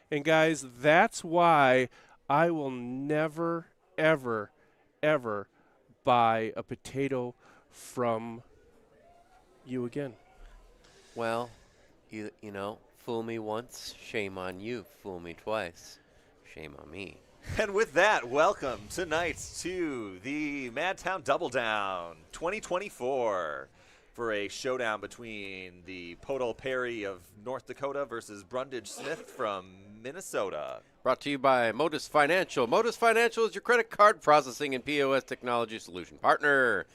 And guys, that's why I will never, ever, ever buy a potato from you again. Well, you know, fool me once, shame on you. Fool me twice, shame on me. And with that, welcome tonight to the Madtown Double Down 2024 for a showdown between the Podol Perry of North Dakota versus Brundage Smith from Minnesota. Brought to you by Modus Financial. Modus Financial is your credit card processing and POS technology solution partner.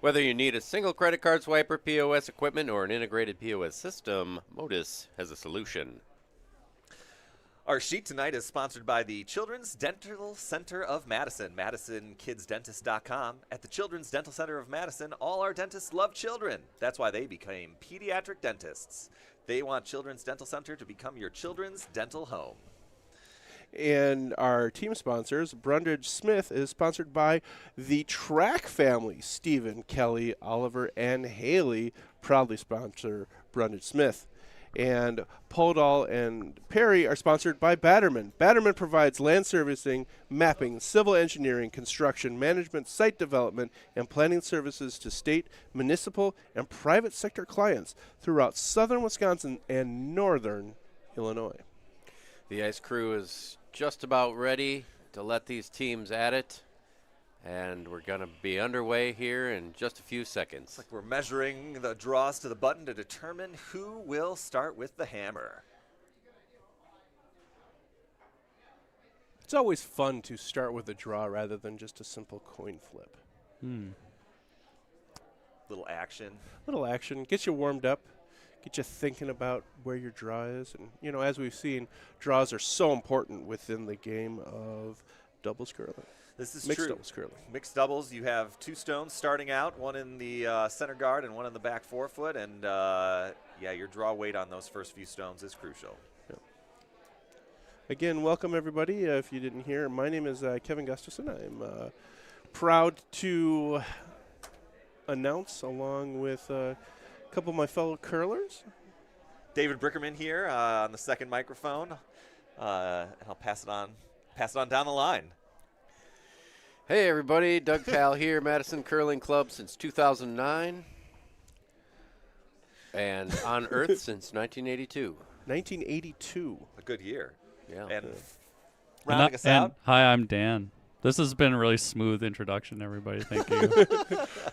Whether you need a single credit card swiper, POS equipment, or an integrated POS system, Modus has a solution. Our sheet tonight is sponsored by the Children's Dental Center of Madison, MadisonKidsDentist.com. At the Children's Dental Center of Madison, all our dentists love children. That's why they became pediatric dentists. They want Children's Dental Center to become your children's dental home. And our team sponsors, Brundage Smith, is sponsored by the Track family. Stephen, Kelly, Oliver, and Haley proudly sponsor Brundage Smith. And Podol and Perry are sponsored by Batterman. Batterman provides land servicing, mapping, civil engineering, construction, management, site development, and planning services to state, municipal, and private sector clients throughout southern Wisconsin and northern Illinois. The ice crew is just about ready to let these teams at it. And we're going to be underway here in just a few seconds. It's like we're measuring the draws to the button to determine who will start with the hammer. It's always fun to start with a draw rather than just a simple coin flip. Little action. Little action. Gets you warmed up. Get you thinking about where your draw is. And, you know, as we've seen, draws are so important within the game of doubles curling. This is Mixed true. doubles curling. Mixed doubles, you have two stones starting out, one in the center guard and one in the back forefoot. And, yeah, your draw weight on those first few stones is crucial. Yep. Again, welcome, everybody. If you didn't hear, my name is Kevin Gustafson. I'm proud to announce, along with a couple of my fellow curlers. David Brickerman here on the second microphone. And I'll pass it on down the line. Hey, everybody. Doug Pal here, Madison Curling Club since 2009. And on Earth since 1982. 1982. A good year. Yeah. And rounding us out. Hi, I'm Dan. This has been a really smooth introduction, everybody. Thank you.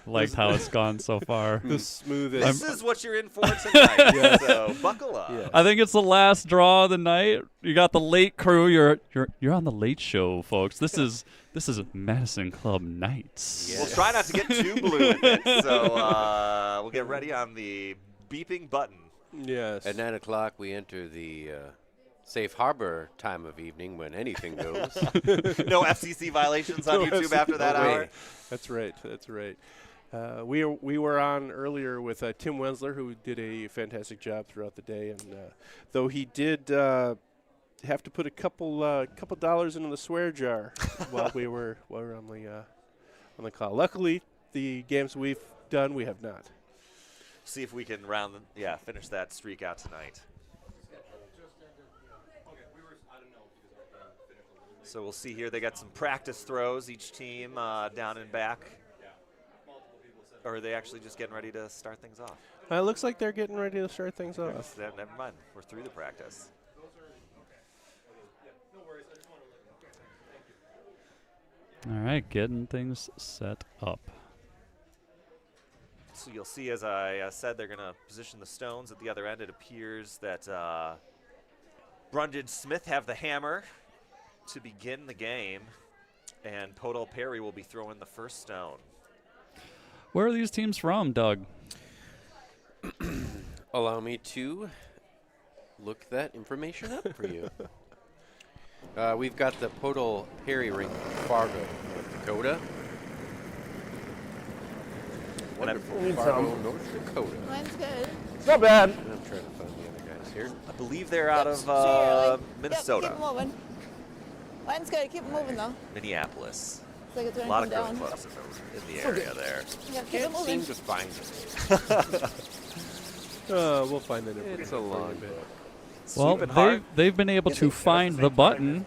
Liked how it's gone so far. The smoothest. This is what you're in for tonight. Yeah. So buckle up. Yeah. I think it's the last draw of the night. You got the late crew. You're on the late show, folks. This is Madison Club Nights. We'll try not to get too blue with it. So we'll get ready on the beeping button. Yes. At 9 o'clock, we enter the safe harbor time of evening when anything goes. No FCC violations on YouTube after that hour. That's right. That's right. We were on earlier with Tim Wensler, who did a fantastic job throughout the day, and though he did have to put a couple dollars into the swear jar while we were on the call. Luckily, the games we've done, we have not. See if we can finish that streak out tonight. So we'll see here. They got some practice throws, each team down and back. Or are they actually just getting ready to start things off? It looks like they're getting ready to start things off. Never mind. We're through the practice. All right, getting things set up. So you'll see, as I said, they're going to position the stones at the other end. It appears that Brundage Smith have the hammer to begin the game, and Podol Perry will be throwing the first stone. Where are these teams from, Doug? Allow me to look that information up for you. We've got the Podol Perry rink in Fargo, North Dakota. Wonderful. Fargo, North Dakota. Mine's good. It's not bad. And I'm trying to find the other guys here. I believe they're out of Minnesota. Yep, keep moving. Mine's good. Keep it moving, though. Minneapolis. It's like it's A lot of down. curling clubs in the area there. Yeah, keep it Can't moving. seem to find it. We'll find that information. It's a long bit. book. Well, Sweeping hard. they've been able to find the button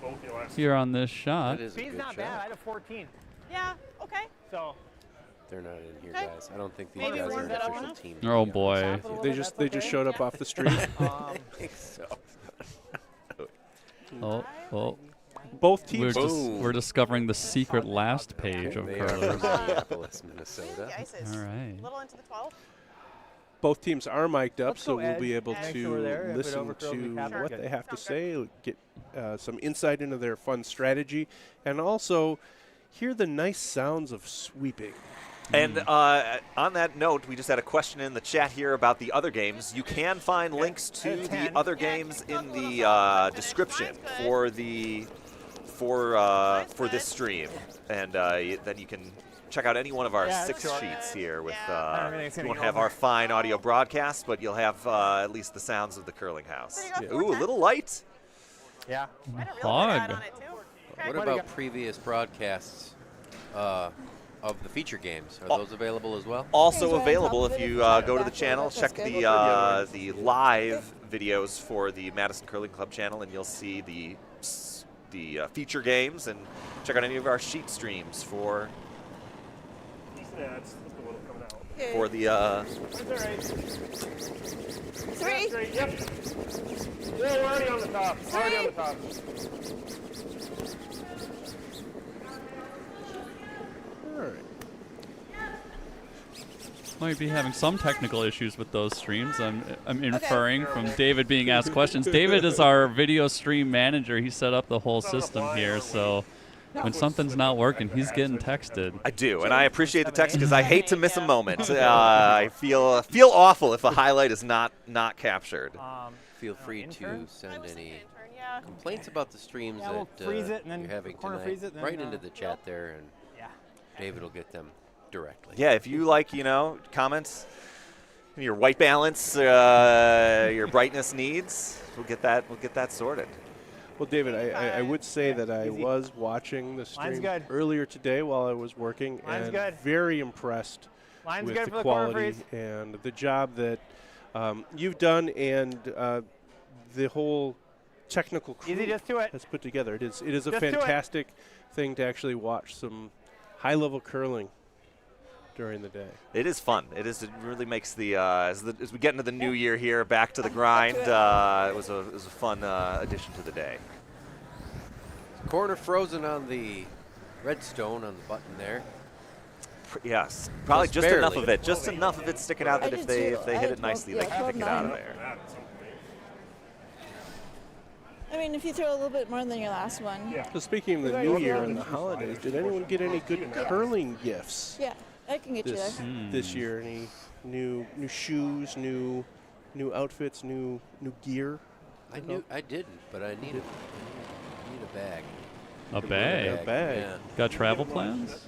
here on this shot. That is a Speed's good not bad. I shot. had a 14. Yeah, okay. So They're not in here, Okay. guys. I don't think these Maybe guys are warm an that up official enough? team. Oh boy. They just showed up off the street. I think so. Oh. Both teams. We're discovering the secret last page of They are from curlers. Minneapolis, Minnesota. The ice is All right. a little into the 12. Both teams are mic'd up, Let's so go we'll be edge. able Make to sure we're there. If it listen overcurls, we to cap it. what Good. they have to Sounds say, get some insight into their fun strategy, and also hear the nice sounds of sweeping. And on that note, we just had a question in the chat here about the other games. You can find links to the other games in the description for this stream, and then you can check out any one of our Yeah, 6 sure. sheets here. With Everything's you gonna won't go have over. our fine audio broadcast, but you'll have at least the sounds of the curling house. So you got Ooh, a 410? little light. yeah. I didn't realize Hog. I had on it too. Okay. What do you about got? previous broadcasts of the feature games? Are those available as well? Also Things right on available top if of it, you if you go to the back channel, over, check that's the live videos for the Madison Curling Club channel, and you'll see the feature games, and check out any of our sheet streams for Okay. the. Three. Yep. Yeah, we're already on the top. Already on the top. All right. Might be having some technical issues with those streams. I'm inferring from David being asked questions. David is our video stream manager. He set up the whole system here, so when something's not working, he's getting texted. I do, and I appreciate the text because I hate to miss a moment. I feel awful if a highlight is not captured. Feel free to I send was any thinking intern, yeah. complaints about the streams Yeah, we'll that freeze it and then you're having corner tonight freeze it, then, right into the chat there, and Yeah. David will get them directly. Yeah, if you like, comments, your white balance, your brightness needs, we'll get that sorted. Well, David, I would say that I easy. was watching the Mine's stream good. earlier today while I was working, Mine's and good. very impressed Mine's with good the for the corner quality freeze. and the job that you've done and the whole technical crew Easy, just do it. has put together. It is a Just do it. fantastic thing to actually watch some high-level curling during the day. It is fun. It really makes the as we get into the new year here, back to the grind. It was a fun addition to the day. Corner frozen on the redstone on the button there. Yes, probably Just just enough barely. of it. Just enough of it sticking out that I if did they too. I hit had it nicely, they 12, can pick it out of 12-9. there. I mean, if you throw a little bit more than your last one. So speaking of the new year and the holidays, did anyone get any good curling gifts Yeah, I can get you there. this year? Any new shoes, new outfits, new gear? I didn't, but I need a bag. A bag. A bag. Yeah. Got travel plans?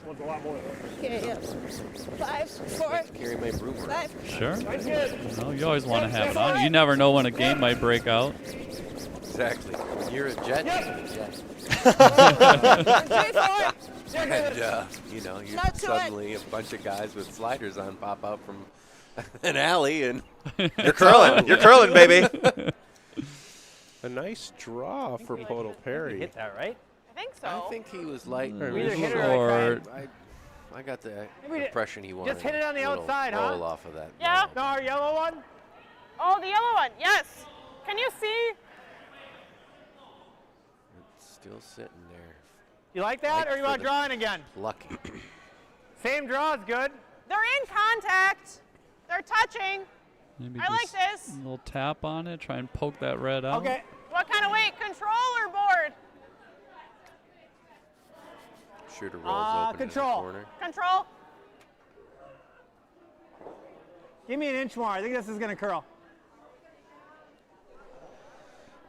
Okay, yeah. 5, 4, Carry my broom around. 5. Sure. No, you always want to have it on. You never know when a game might break out. Exactly. When you're a jet, you're a jet. 3, 4. And, you Not too suddenly a bunch of guys with sliders on pop out from an alley, and You're curling, baby. A nice draw for Podal Perry. Hit that, right? I think so. I think he was light. Or We either hit it or I I got the Maybe we impression he wanted just hit it on the a little outside, huh? roll off of that. Yeah. No, our yellow one? Oh, the yellow one. Yes. Can you see? It's still sitting there. You like that, Like or you for want the- drawing again? Lucky. Same draw is good. They're in contact. They're touching. Maybe I like just this. a little tap on it. Try and poke that red out. Okay. What kind of weight? Control or board? Shooter rolls open control. in the corner. Control. Give me an inch more. I think this is going to curl.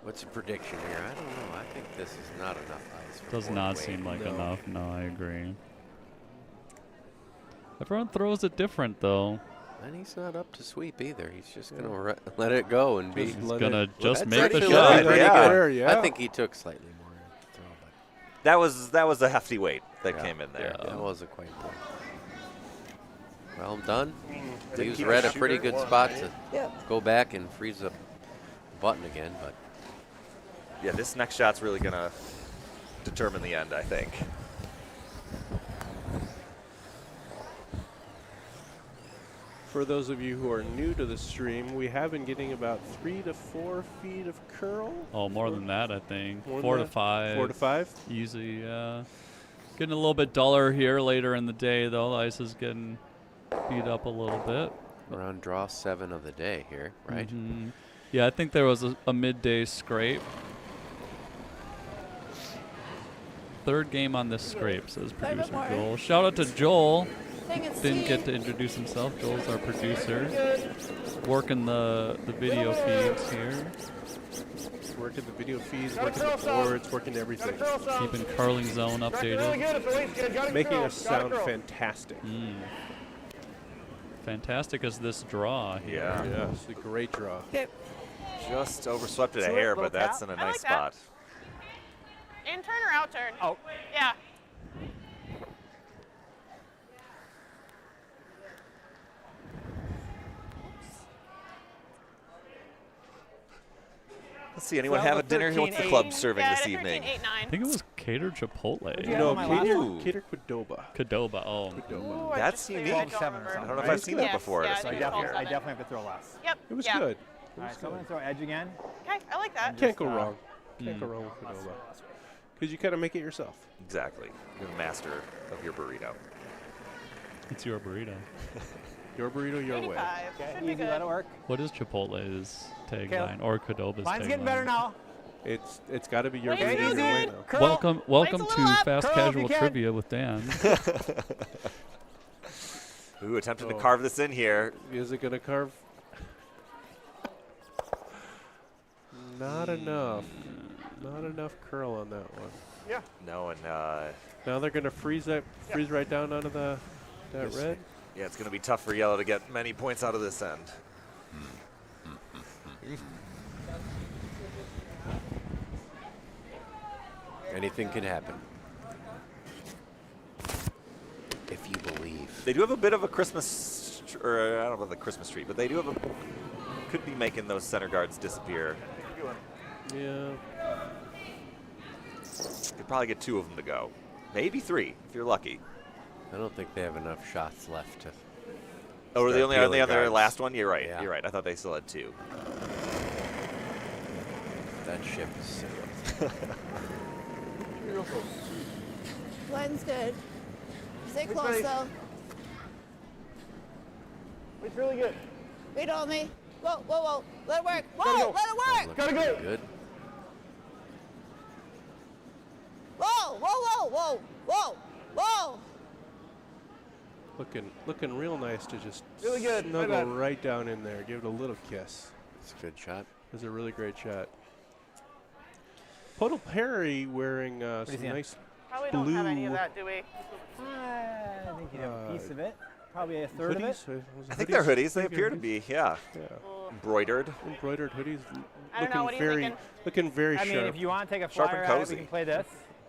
What's your prediction here? I don't know. I think this is not enough ice. For Does board not weight. seem like No. enough. No, I agree. Everyone throws it different, though. And he's not up to sweep either. He's just going to let it go and be. Just He's let gonna it- just That's make the actually shot. looking pretty Yeah. good. There, yeah. I think he took slightly more to throw, but That was a hefty weight that came in there. that wasn't quite good. Well done. Did Leaves keep Red a a pretty shooter. good spot to Yep. go back and freeze up the button again, but Yeah, this next shot's really going to determine the end, I think. For those of you who are new to the stream, we have been getting about 3 to 4 feet of curl. Oh, more than that, I think. More 4 than to that? 5. 4 to 5? Easy, getting a little bit duller here later in the day, though. The ice is getting beat up a little bit. We're on draw 7 of the day here, right? Mm-hmm. Yeah, I think there was a midday scrape. Third game on this scrape, says producer Joel. Shout out to Joel. Didn't get to introduce himself. Joel's our producer. Working the video feeds here. Working the video feeds, working the boards, working everything. Keeping Carling Zone updated. Making us sound fantastic. Fantastic as this draw here. Yeah. Yeah, it's a great draw. Just overswept it a hair, but that's in a nice spot. In turn or out turn? Oh. Yeah. Let's see, anyone have a dinner here? What's the club serving Yeah, this 13, evening? 8, 9. I think it was catered Chipotle. Yeah. No, my last cater Qdoba. Qdoba. Oh. Ooh, I That's just figured, unique. I don't 7 or remember. I something. don't know if Right? I've seen that Yes, before. yeah, So I think definitely, it's I all definitely have to throw less. Yep. It was yeah. good. All right, so I'm going to throw edge again. Okay, I like that. Can't go Just, wrong. Can't go wrong with Qdoba. Less. Because you kind of make it yourself. Exactly. You're the master of your burrito. It's your burrito. Your burrito, your way. 85. Okay, Should be easy, good. let it work. What is Chipotle's tagline or Qdoba's Mine's tagline? getting better now. It's got to be your Wait, burrito, easy. your way now. Curl. Welcome Lights a to little up. Fast Curl if Casual you can. Trivia with Dan. Ooh, attempting to Oh. carve this in here. Is it going to carve? Not enough. Not enough curl on that one. Yeah. No, and Now they're going to freeze right down onto that Yes. red. yeah, it's going to be tough for yellow to get many points out of this end. Anything can happen. If you believe. They do have a bit of a Christmas, or I don't know about the Christmas tree, but they do have a, could be making those center guards disappear. Yeah. Could probably get 2 of them to go. Maybe 3, if you're lucky. I don't think they have enough shots left to. Oh, are they Start only on peeling their guards. last one? You're right. Yeah. You're right. I thought they still had 2. That ship is sailed. Line's good. Stay Which close way? though. It's really good. Wait on me. Whoa, whoa, whoa. Let it work. Gotta Whoa, go. let it work. Gotta go. Good. Whoa, whoa, whoa, whoa, whoa, whoa. Looking real nice to just Really good. snuggle Right back. right down in there. Give it a little kiss. It's a good shot. It was a really great shot. Podal Perry wearing do you some see? nice Probably don't have any of blue that, do we? I think you have a piece of it. Probably a third of it. hoodies. Was it I think they're hoodies. They Maybe appear to hoodies? be, yeah. Yeah. Embroidered. Embroidered hoodies. I don't know, what are you thinking? Looking very I mean, sharp. if you want to take a Sharp flyer and at it, cozy. we can play this.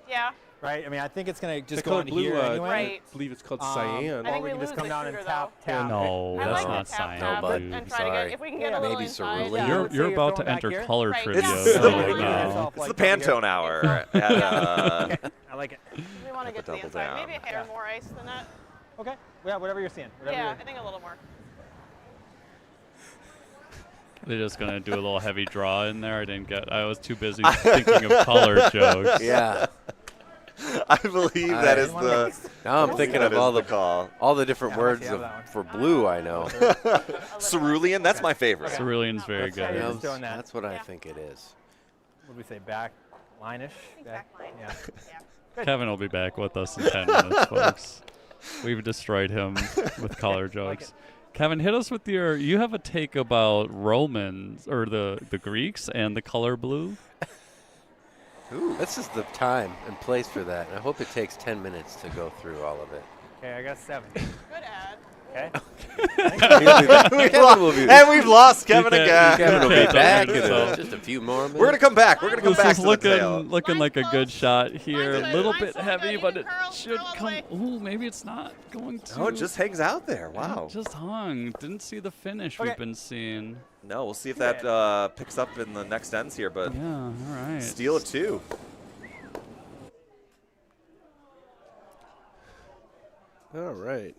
Yeah. Right? I mean, I think it's going to the just go color into blue, here anyway. Right. I believe it's called Um, cyan. I think Or we we can just lose come the down and shooter, tap. No, I that's like not the tap cyan tap bud. and try to Sorry. get, if we can get Yeah, a little maybe inside. cerulean. Yeah, You're let's say you're you're about throwing to back enter here. color Right. trivia Yeah. This is right the- now. It's the Pantone hour at Okay, I like it. We want to Have get to to the double inside. down. Maybe a hair more ice than that. Okay. Yeah, whatever you're seeing. Whatever Yeah, you're- I think a little more. They're just gonna do a little heavy draw in there. I was too busy thinking of color jokes. Yeah. I believe that is the. Now I'm thinking that of all is the call. all the different Yeah, how much words do you have that one? for blue I know. Cerulean. That's my favorite. Cerulean's very Let's say good. you're just doing that. That's what I Yeah. think it is. What do we say? Back line-ish? Back line. Yeah. Yeah. Kevin will be back with us in 10 minutes, folks. We've destroyed him with color jokes. Kevin, hit us with you have a take about Romans, or the Greeks and the color blue. This is the time and place for that. I hope it takes 10 minutes to go through all of it. Okay, I got 70. Good ad. Okay. Kevin will be And we've lost Kevin again. Kevin will be Yeah, back in so- just a few more minutes. We're gonna come back. We're gonna come This back is to the tail. looking like a good shot here. Mine's A little good. bit Mine's heavy, good. but You it can curl, should curl come. away. Ooh, maybe it's not going to. Oh, it just hangs out there. Wow. It just hung. Didn't see the finish Okay. we've been seeing. No, we'll see if that picks up in the next ends here, but Yeah, all right. steal it too. All right.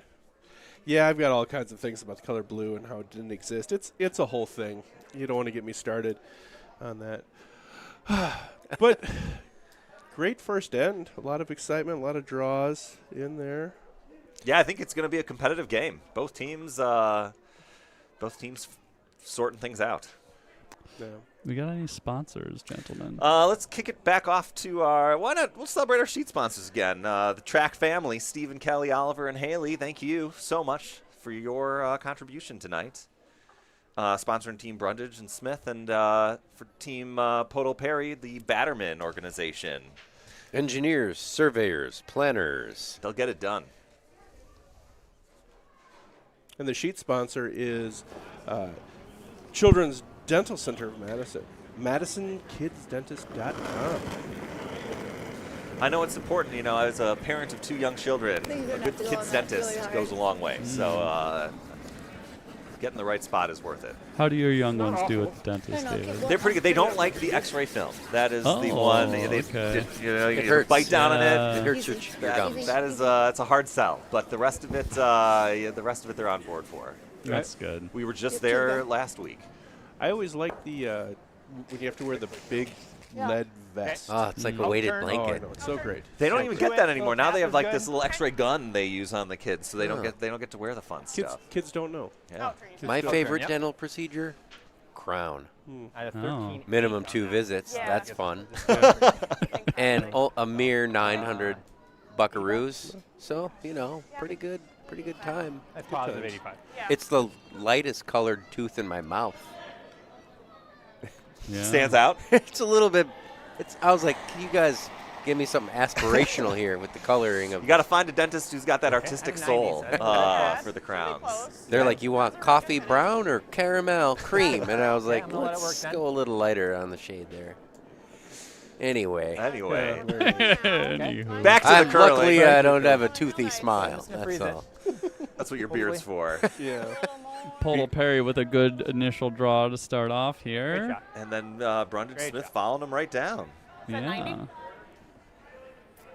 Yeah, I've got all kinds of things about the color blue and how it didn't exist. It's a whole thing. You don't want to get me started on that. But great first end. A lot of excitement, a lot of draws in there. Yeah, I think it's going to be a competitive game. Both teams sorting things out. Yeah. We got any sponsors, gentlemen? Let's kick it back off to our. Why not? We'll celebrate our sheet sponsors again. The track family, Stephen, Kelly, Oliver, and Haley. Thank you so much for your contribution tonight. Sponsoring Team Brundage and Smith, and for Team Poto Perry, the Batterman organization. Engineers, surveyors, planners. They'll get it done. And the sheet sponsor is Children's Dental Center of Madison. MadisonKidsDentist.com. I know it's important. You know, as a parent of 2 young children, Things a that good have to go kid's on that dentist really goes a hard. long way. So getting the right spot is worth it. How do your young Not ones do awful. at the dentist, No, no, David? keep They're pretty good. They don't like the X-ray film. That is the Oh, one. okay. You hurts. bite down on Yeah. it. It hurts your gums. That is it's a hard sell. But the rest of it, they're on board for. That's good. We were just Get to there them. last week. I always like the when you have to wear the big Yeah. lead vest. Oh, it's like a weighted Turn. Oh, I blanket. know. It's so great. They don't So even two get that inch anymore. little Now they cap have is like good. this little X-ray gun they use on the kids, so they don't Oh. get to wear the fun Kids, stuff. kids don't know. Yeah. My Kids favorite yep. dental procedure, crown. I had a Oh. 13 Minimum on 2 that. visits. Yeah. That's fun. And a mere 900 buckaroos. So, pretty good time. That's positive 85. Yeah. It's the lightest colored tooth in my mouth. Yeah. Stands out. It's a little bit. I was like, can you guys give me something aspirational here with the coloring of? You got to find a dentist who's got that artistic I'm 90s, soul that's Yeah, for the pretty crowns. close. They're like, you want coffee brown or caramel cream? And I was like, I'm gonna let it work let's then. go a little lighter on the shade there. Anyway, Anyway, Anywho. back to the curling. luckily I don't have a toothy smile. Just gonna That's freeze it. all. That's what your beard's for. Yeah. Polo Perry with a good initial draw to start off Great here. shot. And then Brundage Great Smith job. following him right down. that 90? Yeah.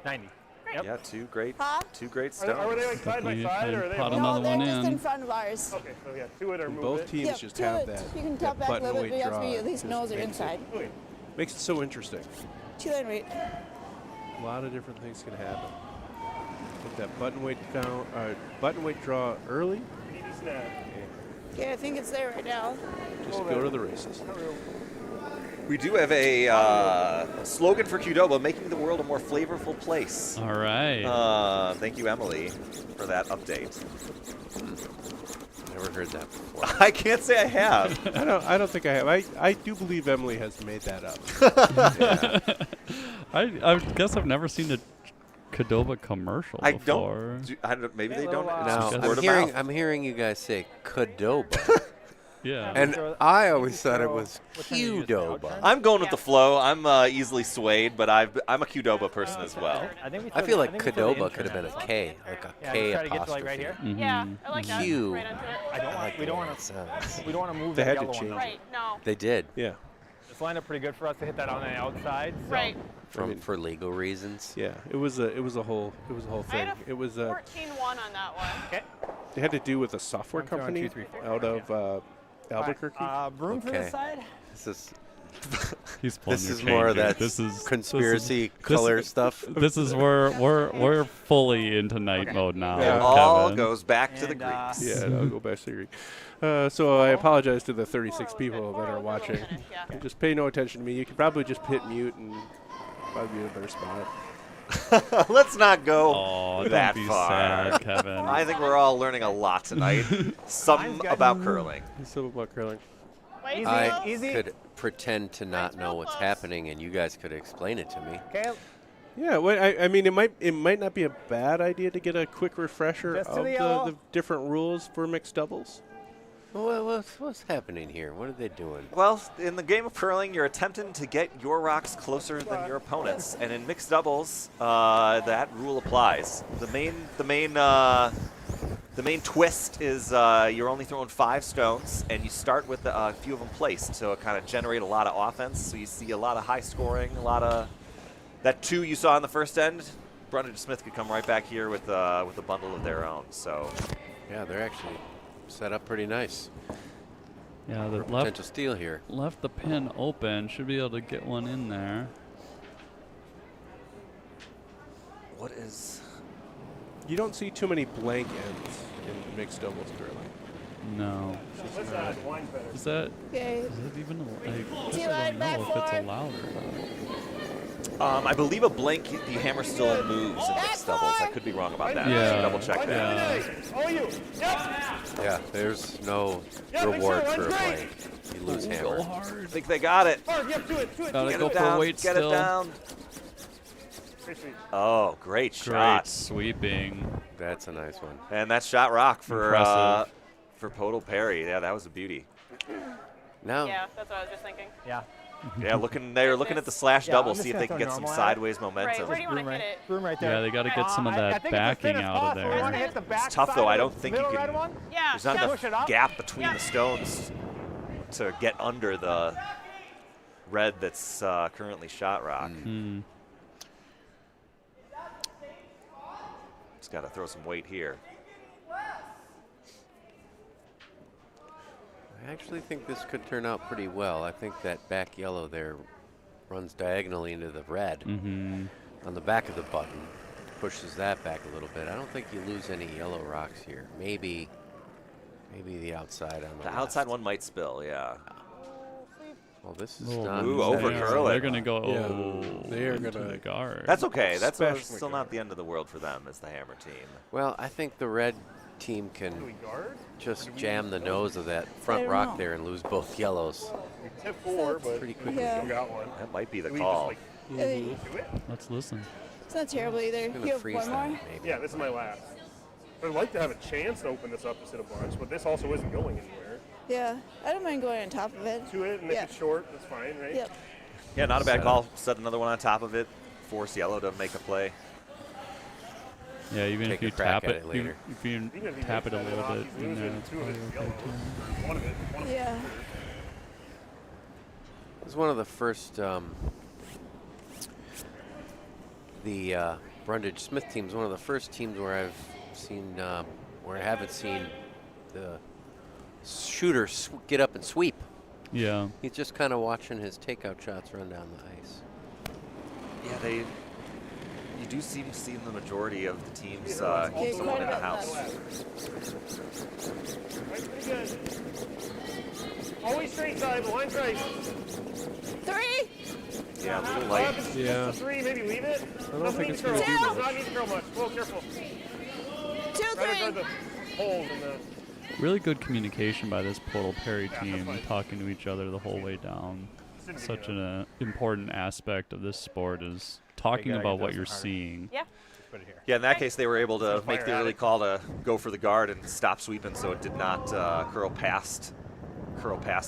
90. Yep. Yeah, two great Huh? stones. Are they like side by You side, can or are they? pot above? another No, they're one just in. in front of ours. Okay, so yeah, two it or move Both it. teams Yep, just do have it. that. You can that tap back a button little weight bit. You have draw. to be at least Just nose or makes it- inside. Okay. Makes it so interesting. 2-line weight. A lot of different things can happen. Get that button weight down, button weight draw early, Easy snap. Okay, I think it's there right now. just go to the races. We do have a slogan for Qdoba, making the world a more flavorful place. All right. Thank you, Emily, for that update. Never heard that before. I can't say I have. I don't think I have. I do believe Emily has made that up. I guess I've never seen a Qdoba commercial I before. don't. Maybe they Yeah, don't. little, It's Now, just I'm word of hearing, mouth. I'm hearing you guys say Qdoba. Yeah. And I always thought it was What time do you use the Qdoba. outturn? I'm going with the flow. I'm easily swayed, but I'm a Qdoba person as well. I think we I throw feel the- like think we throw the Qdoba could have been intern a out. K, like a Yeah, K try to get to, apostrophe. like, right here. Mhm. Yeah, I like that. Q. Right into it. I don't want. We don't want That to. sounds- We don't want to move They that had to yellow one. change though. Right, no. They did Yeah, It's lined up pretty good for us to hit that on the outside. So. Right. for legal reasons. yeah. It was a whole I thing. had It was 14-1 on that one. Okay. it had to do with a software I'm throwing company 2, 3, 4, out of Albuquerque. Broom for Okay. the side. This is He's pulling this your is more of chain, that dude. This is conspiracy this is- color stuff. This is where we're fully into night mode now. Yeah. It all Kevin. goes back to the And, Greeks. Yeah, I'll go back to the Greek. So I apologize to the 36 people that are watching. Yeah. Just pay no attention to me. You could probably just hit mute and probably be in a better spot. Let's not go Oh, that don't be far. sad, Kevin. I think we're all learning a lot tonight. Some Mine's good. about curling. So about curling. Wait, I Easy. could pretend to not Mine's know real what's close. happening, and you guys could explain it to me. Okay. Yeah, well, I mean, it might not be a bad idea to get a quick refresher Just to of the yellow. the different rules for mixed doubles. Well, what's happening here? What are they doing? Well, in the game of curling, you're attempting to get your rocks closer than your opponents, and in mixed doubles, that rule applies. The main twist is you're only throwing 5 stones, and you start with a few of them placed, so it kind of generate a lot of offense. So you see a lot of high scoring, a lot of that 2 you saw on the first end. Brundage Smith could come right back here with a bundle of their own. So Yeah, they're actually set up pretty nice. Yeah, the Potential steal here. left the pin open. Should be able to get one in there. what is? You don't see too many blank ends in mixed doubles curling. No. Let's add one better. Is that Okay. even? I T guess I line don't back know if it's forward. allowed or not. I believe a blank, the hammer still moves in mixed doubles. I could be wrong about that. Yeah. Should double check that. Yeah. All you. Yep. Yeah, there's no Yeah, make reward sure, for a one's blank. You lose Go hammer. I hard. think they got it. Hard. Yep. Do it. Do it. Gotta Get go it for down. weight Get still. it down. Pretty sweet. Oh, great Great shot. sweeping. That's a nice one. And that shot rock for Impressive. Podal Perry. Yeah, that was a beauty. Now, Yeah, that's what I was just thinking. Yeah. Yeah, they're looking at the slash Yeah, double, I'm just see if gonna they can throw get some normal at it. sideways Right, momentum. where do you want to Room hit right, it? room right there. Yeah, they got to get some of I that think it's as thin backing as out of possible. You want to there. hit the back It's tough though. side I of don't the think you middle can. red one? Yeah. There's not yeah. Push it enough up. gap between Yeah. the stones to get under the red that's currently shot rock. Hmm. Just got to throw some weight here. I actually think this could turn out pretty well. I think that back yellow there runs diagonally into the red Mm-hmm. on the back of the button. Pushes that back a little bit. I don't think you lose any yellow rocks here. Maybe the outside on the The outside one might spill, yeah. Well, this is Oh, not. Ooh, over yeah, curl it. They're gonna go. Yeah, Oh, they are into gonna- the guard. That's okay. That's Especially still not the end of the world for them as the hammer team. Well, I think the red team Do we can guard? just jam the nose of that front I don't rock know. there and lose both yellows We tip 4, but pretty we quickly. Yeah. still got one. That might be the Do we call. just Uh, like do it? Let's listen. It's not terrible either. I'm You gonna have freeze one that, more? maybe. Yeah, this is my last. I'd like to have a chance to open this up to sit a bunch, but this also isn't going anywhere. Yeah. I don't mind going on top of it. To it, and if Yeah. it's short, that's fine, right? Yep. Yeah, not a bad Set call. Set another one on top of it. Force yellow to make a play. Yeah, even Take if you a crack tap at it, it later. if you Even if he tap it makes a that little off, bit he's in there, losing it's 2 of probably his okay yellow. too. One of it. Yeah. It was one of the first. The Brundage Smith team is one of the first teams where I've seen, where I haven't seen the shooter get up and sweep. Yeah. He's just kind of watching his takeout shots run down the ice. Yeah, you do seem to see the majority of the teams Okay, keep someone quite in a the bit house. Right, pretty good. Always straight side, the line's right. 3. Yeah, a little Up, light. it's Yeah. just a 3, maybe leave it. don't think it's gonna do Does much. not need to curl much. Whoa, careful. 2, Try to guard 3. the holes in the... Really good communication by this Podal Perry team, talking to each other the whole way down. Such an important aspect of this sport is talking gotta about get what those you're hard. seeing. Yeah. Put it here. Yeah, in that case, they were able to So make fire the at early it. call to go for the guard and stop sweeping, so it did not curl past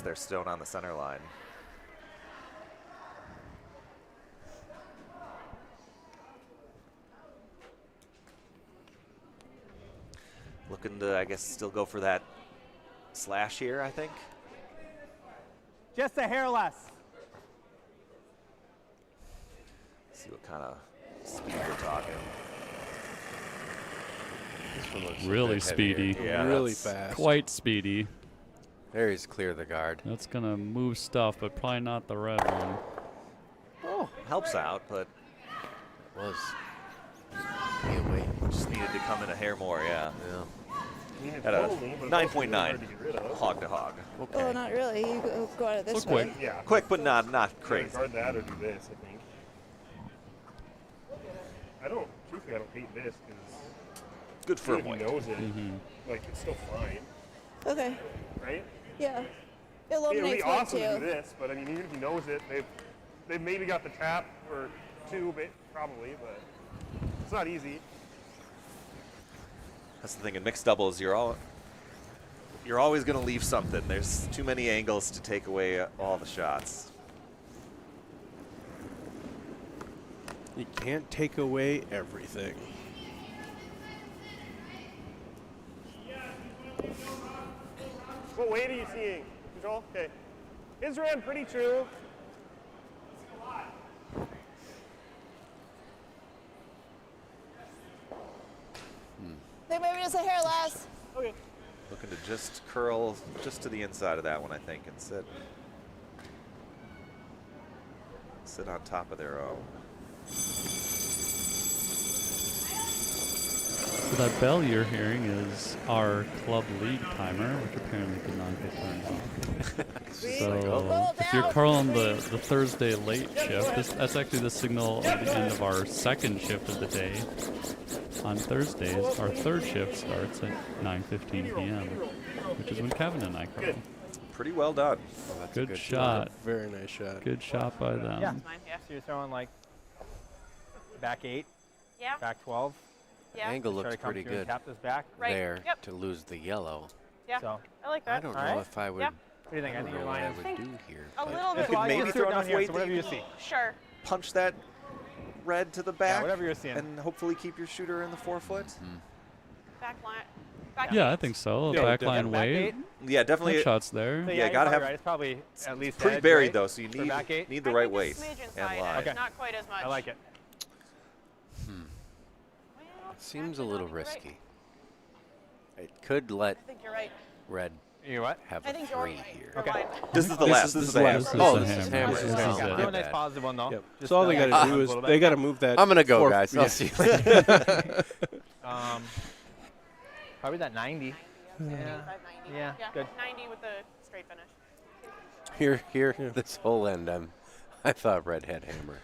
their stone on the center line. Looking to, I guess, still go for that slash here, I think. Just a hair less. See what kind of speed we're talking. This one looks a Really bit heavier. speedy. Yeah, really that's- fast. Quite speedy. There he's clear the guard. That's gonna move stuff, but probably not the red one. Oh, helps out, but Was. Yeah, wait. just needed to come in a hair more, yeah. Yeah. I mean, it's At a lonely, but it's also really 9.9 hard to get rid of. hog to hog. Okay. Oh, not really. You go at it this Look way. quick. Yeah. Quick, but not Either crazy. guard that or do this, I think. Truthfully, I don't hate this because Good if firm he weight. knows it, Mm-hmm. like, it's still fine, Okay. right? Yeah. It It would be eliminates one awesome to do too. this, but I mean, even if he knows it, they've maybe got the tap or 2, but probably, but it's not easy. That's the thing in mixed doubles. You're always going to leave something. There's too many angles to take away all the shots. You can't take away everything. What weight are you seeing? Control? Okay. His ran pretty true. They maybe just a hair less. Okay. Looking to just curl just to the inside of that one, I think, and sit on top of their own. So that bell you're hearing is our club league timer, which apparently did not get turned off. So if you're curling the Thursday late shift, that's actually the signal of the end of our second shift of the day. On Thursdays, our third shift starts at 9:15 p.m., which is when Kevin and I curl. Pretty well done. Good shot. Very nice shot. Good shot by them. Yeah. Mine, yeah. So you're throwing like back 8, Yeah. back 12. Yeah. Angle Try looks to come pretty through and good tap this back. Right. there Yep. to lose the yellow. Yeah. So I like I that. don't All know right. if I would. Yeah. what do you think? I I think don't your know what line I is would think do here. A but little bit could maybe wider. throw down enough here, weight so that whatever you you can see. Sure. punch that red to the back. Yeah, whatever you're seeing. And hopefully keep your shooter in the 4-foot. Back line. Back Yeah, I think so. Yeah, Backline definitely. Back weight. 8. Yeah, definitely. That shot's there. So Yeah, yeah, gotta you're have- probably right. It's probably at least Pretty edge, buried right? though, so you For back 8. need the I right think weight it's smidgen and side line. edge, Okay. Not quite as much. I like it. Well, Seems a actually, little no, you're right. risky. It could let I think you're right. red You what? have I a think you're 3 right. here. You're Okay. right. This is the This last. is This is the the last. hammer. Oh, the this is hammer. hammer. This is Oh, hammer. my Do a nice bad. positive one though. Yep. Just, So all they got to a do is little bit. they got to move that. I'm gonna go, 4 guys. yeah. I'll see you later. Probably that 90. Yeah. 590. Yeah, good. 90 with the straight finish. Here, this whole end, I thought red had hammer.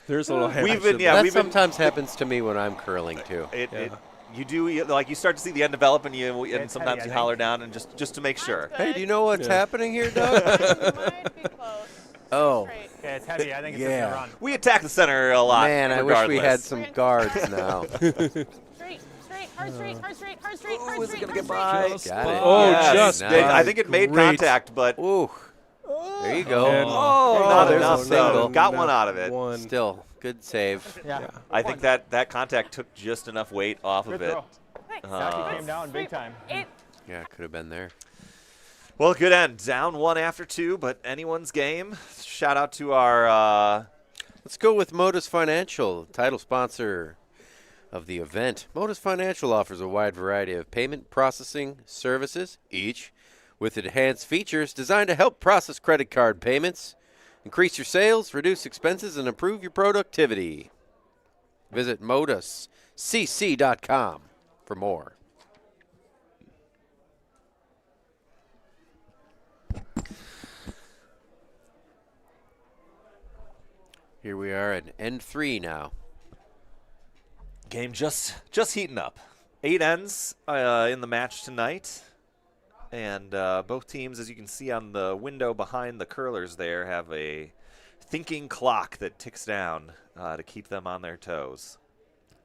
There's a little hammer. We've been- to yeah, that. That we've been- sometimes happens to me when I'm curling too. You do like you start to see the end develop, and It's sometimes heavy, you I holler think. down and just to make sure. Good. Hey, do you know what's Yeah. happening here, Doug? Might be close. Oh, Straight. Okay, it's heavy. I think it's Yeah. just gonna run. We attack the center a lot. man, I wish we had regardless. some guards now. Straight, hard straight, hard straight, hard straight, hard Is it straight, gonna hard get straight. by? Just Got it. Oh, Yes. just Nice. I think it made Great. contact, but Ooh, there you go. And- not there's enough. a So single. got one out of it. One. Still, good save. Yeah. I think that contact took just enough weight off of Good it. throw. Thanks. Actually came down big Sweet. time. Yeah, could have been there. Well, good end. Down 1 after 2, but anyone's game. Shout out to our. Let's go with Modus Financial, title sponsor of the event. Modus Financial offers a wide variety of payment processing services, each with enhanced features designed to help process credit card payments, increase your sales, reduce expenses, and improve your productivity. Visit moduscc.com for more. Here we are at N3 now. Game just heating up. 8 ends in the match tonight. And both teams, as you can see on the window behind the curlers there, have a thinking clock that ticks down to keep them on their toes.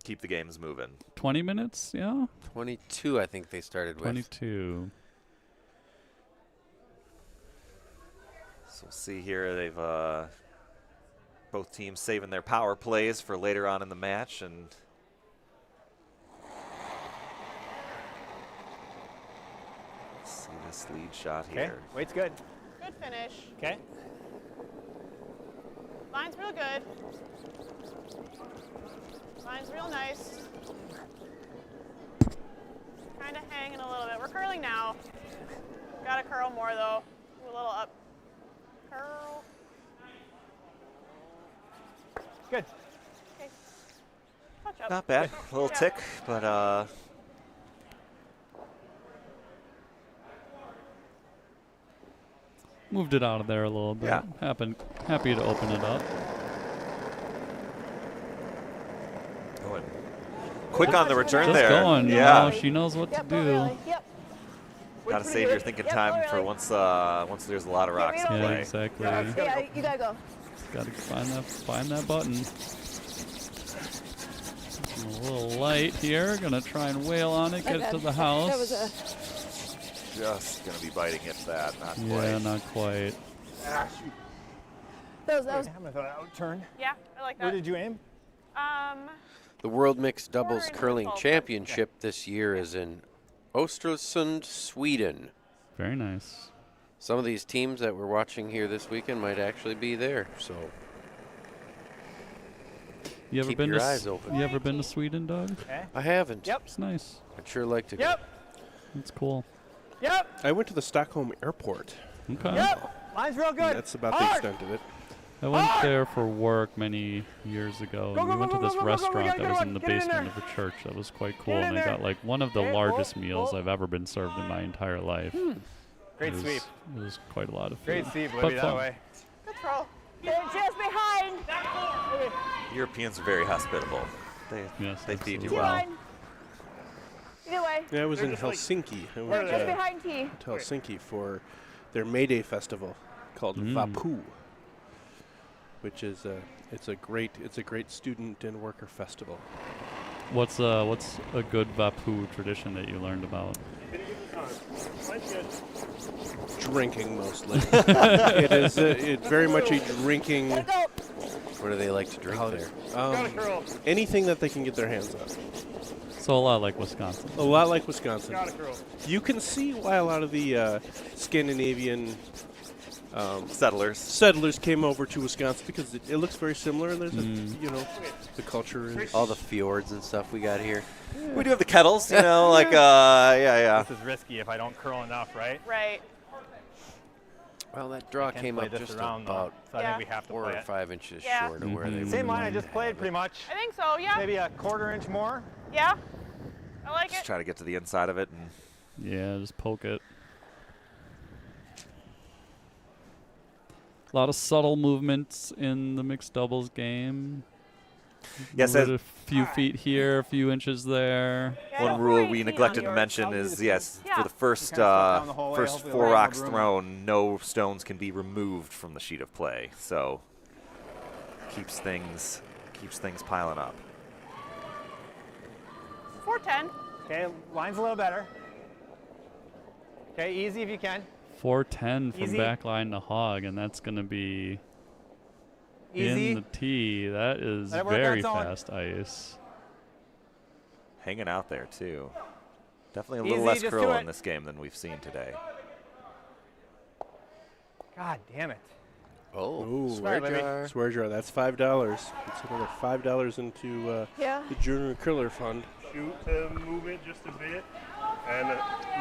Keep the games moving. 20 minutes, yeah? 22, I think they started with. 22. So we'll see here, they've both teams saving their power plays for later on in the match. And let's see this lead shot Okay, here. weight's good. Good finish. Okay. Line's real good. Line's real nice. Kind of hanging a little bit. We're curling now. Gotta curl more though. A little up. Curl. Good. Okay. Touch up. Not bad. A little Yeah. tick, but Moved it out of there a little bit. Yeah. Happy to open it up. going quick on the return Just there. going. Yeah. She knows what Yep, to go do. really. Yep. Gotta Pretty save your good. thinking Yep, time go for really. once there's a lot of rocks to Yeah, Yeah, play. exactly. Yeah, Yeah, you gotta go. Got to find that button. A little light here. Gonna try and wail on it, get it to the house. That was a. Just going to be biting, if that. Not Yeah, quite. not quite. That was. I'm gonna throw that out turn. Yeah, I like that. Where did you aim? The World Mixed Doubles Quarter Curling interval. Championship this year is in Östersund, Sweden. Very nice. Some of these teams that we're watching here this weekend might actually be there. So You ever Keep been your to eyes open. You ever been to Sweden, Doug? Okay. I haven't. Yep. It's nice. I'd sure like to go. Yep. It's cool. Yep. I went to the Stockholm airport. Okay. Yep. Line's real And good. that's about the Hard. extent of it. I went there for work many years ago, Go, and go, we went go, to go, this go, go, go, we restaurant gotta that get was one. in the Get it in basement there. of a church. That was quite cool, Get it and in they there. got like one of the Okay, largest whoa, meals whoa. I've ever been served in my entire life. Great It was- sweep. It was quite a lot of food. Great sweep, but Libby, that fun. way. Good throw. They're just behind. Europeans are very hospitable. Yes, They feed you absolutely. well. Behind. Either way. Yeah, I was in just like- Helsinki. I They're went just to behind T. Helsinki for their May Day festival called Vapu, which is it's a great student and worker festival. What's a good Vapu tradition that you learned about? Mine's good. Drinking mostly. It is it's very much a drinking Let it go. What do they like to drink holiday. there? Got a curl. Anything that they can get their hands on. So a lot like Wisconsin. A lot like Wisconsin. Got a curl. You can see why a lot of the Scandinavian settlers came over to Wisconsin because it looks very similar, and there's the culture is All the fjords and stuff we got here. We do have the kettles, yeah. This is risky if I don't curl enough, right? Right. Well, that draw Can't came play up this just around, though, about so I Yeah. think we have to 4 play or it. 5 inches Yeah. short of where they Same would line I just played, pretty much. I think so, yeah. Maybe a quarter inch more. Yeah. I like Just it. try to get to the inside of it. And Yeah, just poke it. A lot of subtle movements in the mixed doubles game. Yes, Move it a few feet here, a few inches there. Yeah, one don't rule worry, we T, neglected to on mention I'll do is, the yes, Yeah. for the first Just kinda slide down the hallway, first hopefully 4 we'll have rocks room. thrown, no stones can be removed from the sheet of play. So keeps things piling up. 410. Okay, line's a little better. Okay, easy if you can. 410 from Easy. backline to hog, and that's going to be Easy. in the tee. That is Let it work on very its own. fast ice. Hanging out there too. Definitely a little Easy, less just curl do in it. this game than we've seen today. God damn it. Oh, Ooh. swear Sorry, Libby. jar. swear jar. That's $5. It's another $5 into Yeah. the junior curler fund. Shoot to move it just a bit. And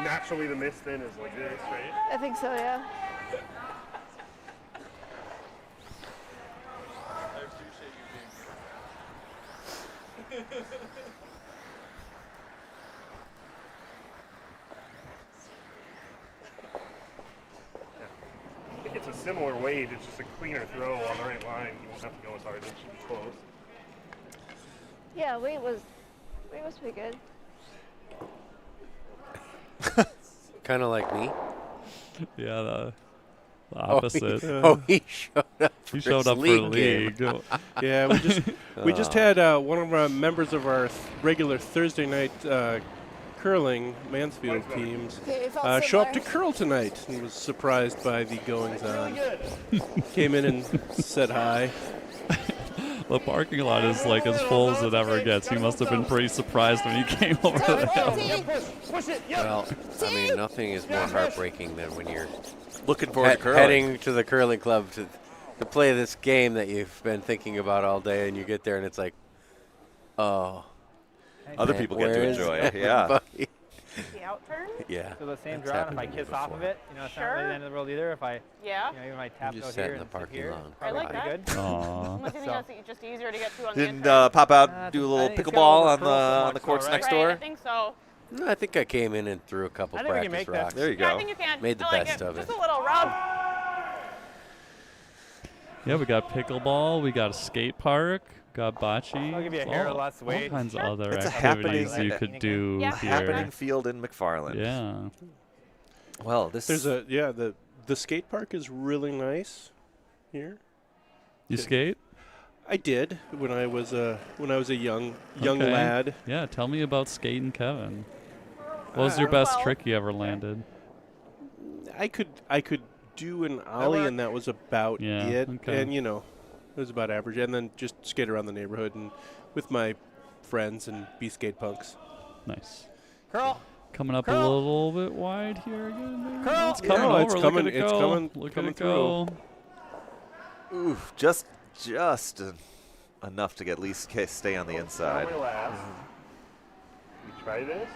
naturally the miss then is like this, right? I think so, yeah. I think it's a similar weight. It's just a cleaner throw on the right line. You won't have to go as hard. It should be close. Yeah, weight was pretty good. Kind of like me. Yeah, the opposite. He showed up. He for showed his up for league league. game. Yeah, we just had one of our members of our regular Thursday night curling Mansfield teams Okay, it felt show up to similar. curl tonight and was surprised by the goings Really on. good. Came in and said hi. The parking lot is like as full as it ever gets. He must have been pretty surprised when he came over there. Push it. Yep. Well, I mean, nothing is more heartbreaking than when you're Looking forward to curling. heading to the curling club to play this game that you've been thinking about all day, and you get there and it's like, oh, Other man, people get to where is enjoy it. Yeah. everybody? The out turn. Yeah. So the same That's draw, and if happened I to me kiss off of before. it, it's not Sure. really the end of the world either. If I, Yeah. even if I tap just out sat here in the and sit parking here, lot. it's probably I like pretty that. good. Aw. Unless you think So- that's just easier to get to on the Didn't inside. pop out, I do a think- little I think it's pickleball gotta on the overcurl so on the much, courts though, next right? Right, I door? think so. No, I think I came in and threw a couple I think we can practice make that. rocks. There you Yeah, I go. think you can. Made the I like best it. of it. Just a little rub. Yeah, we got pickleball, we got a skate park, got bocce. I'll give you a hair less all weight. kinds Sure. of other It's a activities happening- you could do Yeah. here. Happening field in McFarland. Yeah. Well, this There's the skate park is really nice here. You skate? I did when I was a young Okay. lad. Yeah, tell me about Skating Kevin. What was your best Well, trick you ever landed? I could do an ollie, and that was about Yeah, it. okay. And it was about average. And then just skate around the neighborhood and with my friends and be skate punks. Nice. Curl. Coming up a Curl. little bit wide here again. Maybe? Curl. It's coming Yeah, over. it's Look coming- at it it's go. coming- Look coming at it go. Oof, just enough to get at least stay on the inside. Probably last. We try this.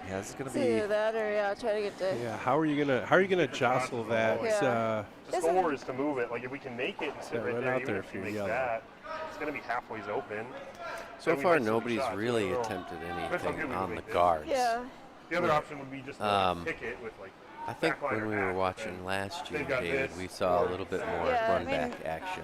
Yeah, this is gonna It's be. either that or try to get to. Yeah, how are you gonna jostle that? Yeah. The This score is to move it. Like if we can make it and sit Yeah, right right there, out even there if if she you're makes yellow. that, it's gonna be halfway open. So Then we far, miss some nobody's shots, really so attempted Depends how anything good we on the make this. guards. Yeah. The other option would be just to kick it with like. I think backline when or we were back, watching then last year, they've got David, this, we saw a or- little bit more Yeah, I run mean- back action.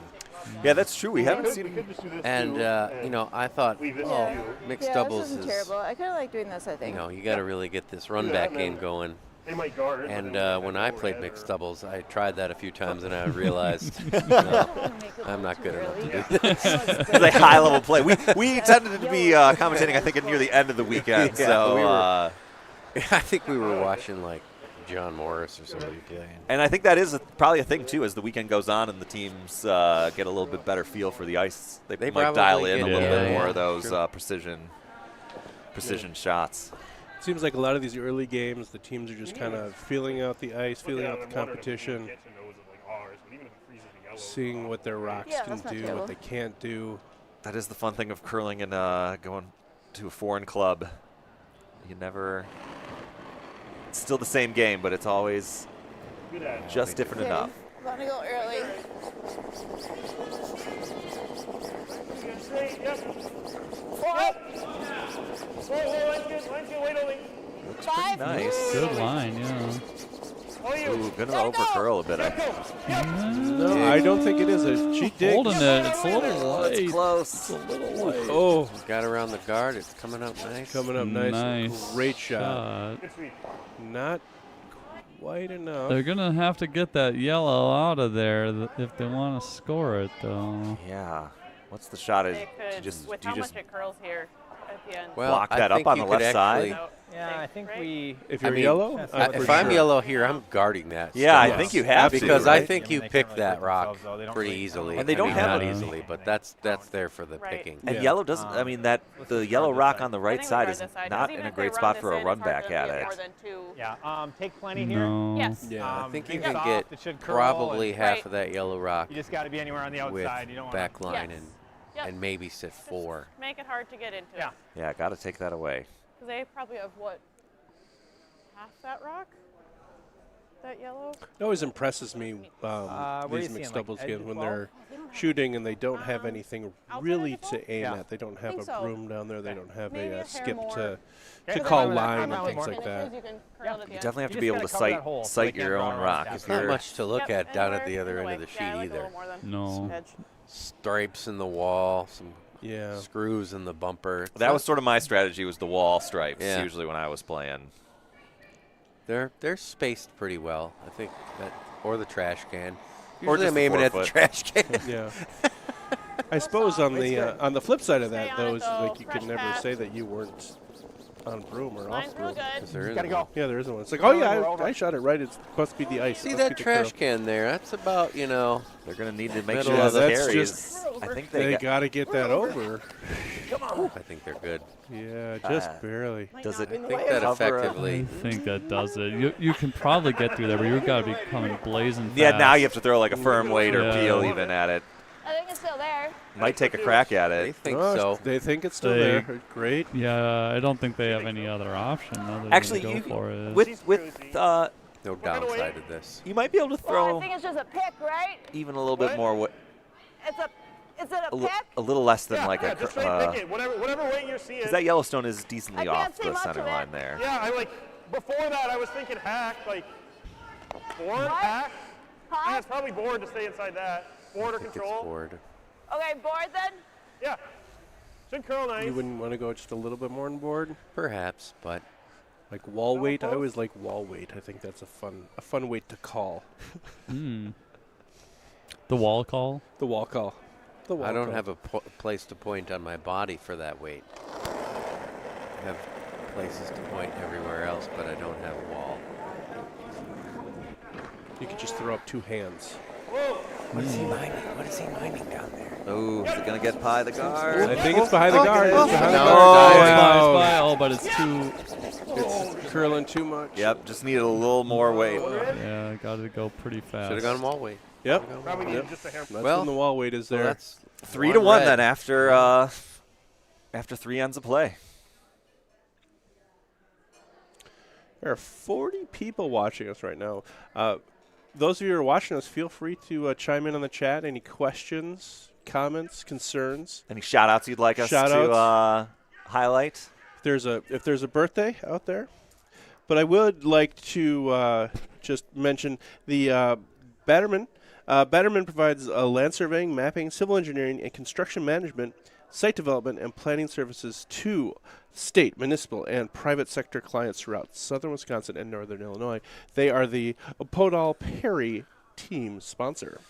Yeah, that's true. We haven't we seen. could just do this And, too, and I thought, leave this Yeah. to you. mixed Yeah, doubles this isn't is, terrible. I kind of like doing this, I think. you got to really get this run Yeah, back and game then- going. They might guard. but And then when they I go played overhead mixed or- doubles, I tried that a few times and I realized I don't wanna make it I'm look not too good enough to early. do this. I know it's It's good. a high level play. We tended to be commentating, I think, near the end of the weekend. Yeah, so we were- uh, I think we were watching like John Morris or somebody playing. and I think that is probably a thing too. As the weekend goes on and the teams get a little bit better feel for the ice, they might probably dial in get- a little yeah, bit more yeah, of those sure. precision shots. Seems like a lot of these early games, the teams are just kind of feeling out the ice, Look feeling at out it, the I'm wondering if we competition, get to know is it like ours, but even if it freezes the yellow, seeing what their rocks Yeah, can that's not do, terrible. what they can't do. That is the fun thing of curling and going to a foreign club. You never. It's still the same game, but it's always good at it. just different Okay, enough. Want to go early. Straight, yep. Yep. Line's good, wait only. Five. Nice. Good line, yeah. Oh, you. Ooh, gonna over curl a bit. I think. No, I don't think it is a cheat dig. Holding it. It's a little light. It's close. A little light. Oh, Got around the guard. It's coming up nice. coming up nice. Nice Great shot. Good sweep. Not quite enough. They're going to have to get that yellow out of there if they want to score it, though. Yeah. What's the shot? Is They do could, you with do how you just much it curls here at the end. Well, block I that up think on you the could left side? actually- So, Yeah, I think right? we. If I you're mean, yellow, that's for if I'm sure. yellow here, I'm guarding that. Yeah, I still. think you have to, because I right? think I mean, you they pick can't really that put rock themselves, though. They don't pretty really- easily. And they I don't mean, have not a- easily, but that's there for the Right. picking. And Yeah. yellow doesn't. I mean, that the let's yellow try rock this on the I right think we side try is this side, 'cause not even in a if they great run spot this for a in, run it's hard back to at get it. more than two. Yeah. Take plenty here. No. Yes. Yeah. I think you Big can soft, get it should curl, probably and half Right. of that yellow rock You just got to be anywhere on the with outside. You don't want back line Yes. and Yep. and maybe sit Just four. Make it hard to get into. Yeah. Yeah, got to take that away. Because they probably have what? Half that rock? That yellow? It always impresses me where are these you mixed seeing, like, doubles edge games of when 12? they're shooting and they don't have anything outside really edge of to 12? aim Yeah. at. They don't have Think a so. broom down there. They don't have Maybe a a hair skip more. to Okay, call I'm with that. line I'm and with things more. like that. You can curl Yeah. it at the You end. definitely have You to be just able to gotta cover that sight hole so sight they can't your draw own around rock. that. If Not you're much to look Yep, at down at anywhere the other in end way. of the Yeah, I sheet like a either. little more than No. edge. Stripes in the wall, some Yeah. screws in the bumper. It's that not- was sort of my strategy, was the wall stripes. Yeah. Usually when I was playing. they're spaced pretty well. I think that, or the trash can. Or Usually just I'm the aiming at the 4-foot. trash can. Yeah. I suppose on the flip side of that, Stay on though, it, is though. like you Fresh can never pass. say that you weren't on broom or Line's off real broom. good. 'Cause there is Gotta one. go. Yeah, there isn't one. It's like, oh yeah, We're over. I shot it right. It's supposed to be the ice. See Must that be the trash curl. can there? That's about, They're going to need to make Middle sure of the the- That's carries. just- I think They they got to get that over. I think they're good. Yeah, just barely. Does it I think that cover a- I effectively. think that does it. You can probably get through there, but you've got to be coming blazing fast. Yeah, now you have to throw like a firm weight or Yeah. peel even at it. I think it's still there. Might take a crack at They it. think Oh, so. They think it's still They- there. Great. Yeah, I don't think they have any other option other Actually, than to you go for it. with No downside to this. you might be able to Well, I throw think it's just a pick, right? even a little bit more. Is it a pick? A little less than like just straight pick it. Whatever weight you're seeing. because that Yellowstone is decently I can't off see the much center of it. line there. Yeah, before that I was thinking hack, like board, hack. Yeah, Huh? it's probably board to stay inside that. Board or I think it's control. board. Okay, board then? Yeah. Should curl nice. You wouldn't want to go just a little bit more on board, Perhaps, but like wall weight. I post? always like wall weight. I think that's a fun weight to call. The wall call. The wall call. The wall I don't call. have a place to point on my body for that weight. I have places to point everywhere else, but I don't have a wall. You could just throw up 2 hands. What is he mining? What is he mining down there? Oh, is it going to get by the guard? I think it's behind the guard. It's behind the No. guard. It's Wow. by, oh, but it's too. It's curling too much. Yep, just needed a little more weight. Yeah, got to go pretty fast. Should have gone wall weight. Yep. Probably Yep. need just a hair. That's Well, when the wall weight is So there. that's 3 to 1 red. then after 3 ends of play. There are 40 people watching us right now. Those of you who are watching us, feel free to chime in on the chat. Any questions, comments, concerns? Any shout-outs you'd like us to highlight? If there's a birthday out there. But I would like to just mention the Batterman. Batterman provides land surveying, mapping, civil engineering, and construction management, site development, and planning services to state, municipal, and private sector clients throughout southern Wisconsin and northern Illinois. They are the Podol Perry team sponsor.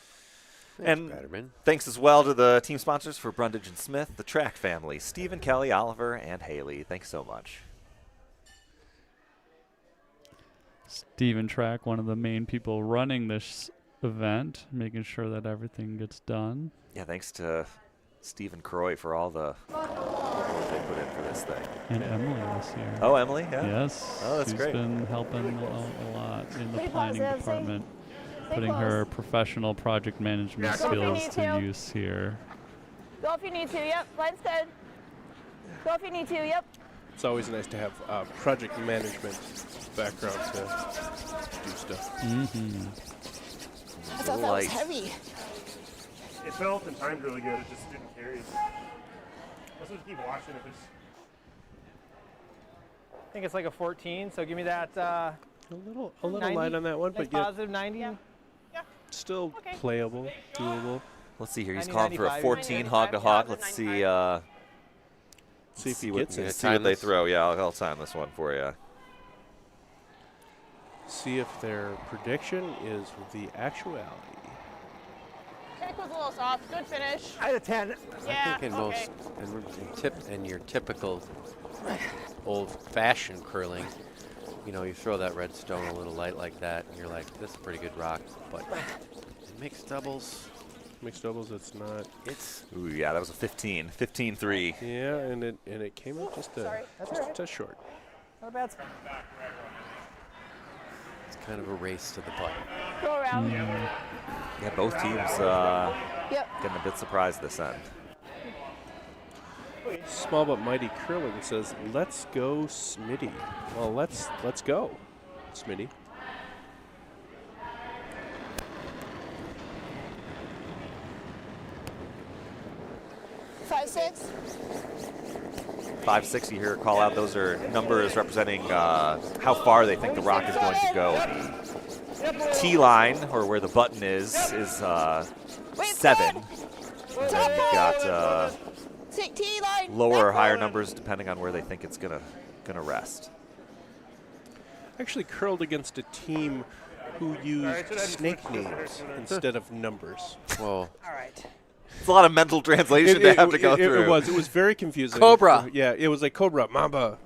And Batterman. thanks as well to the team sponsors for Brundage and Smith, the Track family, Stephen, Kelly, Oliver, and Haley. Thanks so much. Steven Track, one of the main people running this event, making sure that everything gets done. Yeah, thanks to Stephen Croy for all the work they put in for this thing. And Emily this year. Oh, Emily? Yeah. Yes. Oh, that's she's great. been helping a lot in the Stay planning positive, department, stay putting close. her professional project management Go if you skills need to to. use here. Go if you need to. Yep, line's good. Go if you need to. Yep. It's always nice to have project management background to do stuff. Mm-hmm. I thought that was Light. heavy. It felt and timed really good. It just didn't carry. Let's just keep watching if it's. I think it's like a 14, so give me that A little 90, light on that one, like but yet positive 90. Yeah. still Okay. playable, doable. Let's see here. He's 90, calling for a 95. 14 hog to hog. 95, Let's see. 95. See if he what, gets it. see what they this. throw. Yeah, I'll time this one for you. See if their prediction is the actuality. Kick was a little soft. Good finish. I had a 10. Yeah. I think in okay. most, in your typical old-fashioned curling, you know, you throw that red stone a little light like that, and you're like, this is a pretty good rock. But in mixed doubles, Mixed doubles, it's not. it's Ooh, yeah, that was a 15. 15-3. Yeah, and it came up just Sorry. a touch short. Not a bad spot. it's kind of a race to the button. Go around. Yeah, both teams Yep. getting a bit surprised this end. Small but mighty curling says, "Let's go, Smitty." Well, let's go, Smitty. Five, 6. 5-6, you hear a call out. Those are numbers representing how far they think the rock is going to go. T line, or where the button is 7. And then you've got T line. lower or back higher forward. numbers depending on where they think it's gonna rest. Actually curled against a team who used Alright, so then snake switch to names the- instead of numbers. Well, All right. It's a lot of mental translation to have to go through. It was very confusing. Cobra. Yeah, it was like Cobra, Mamba,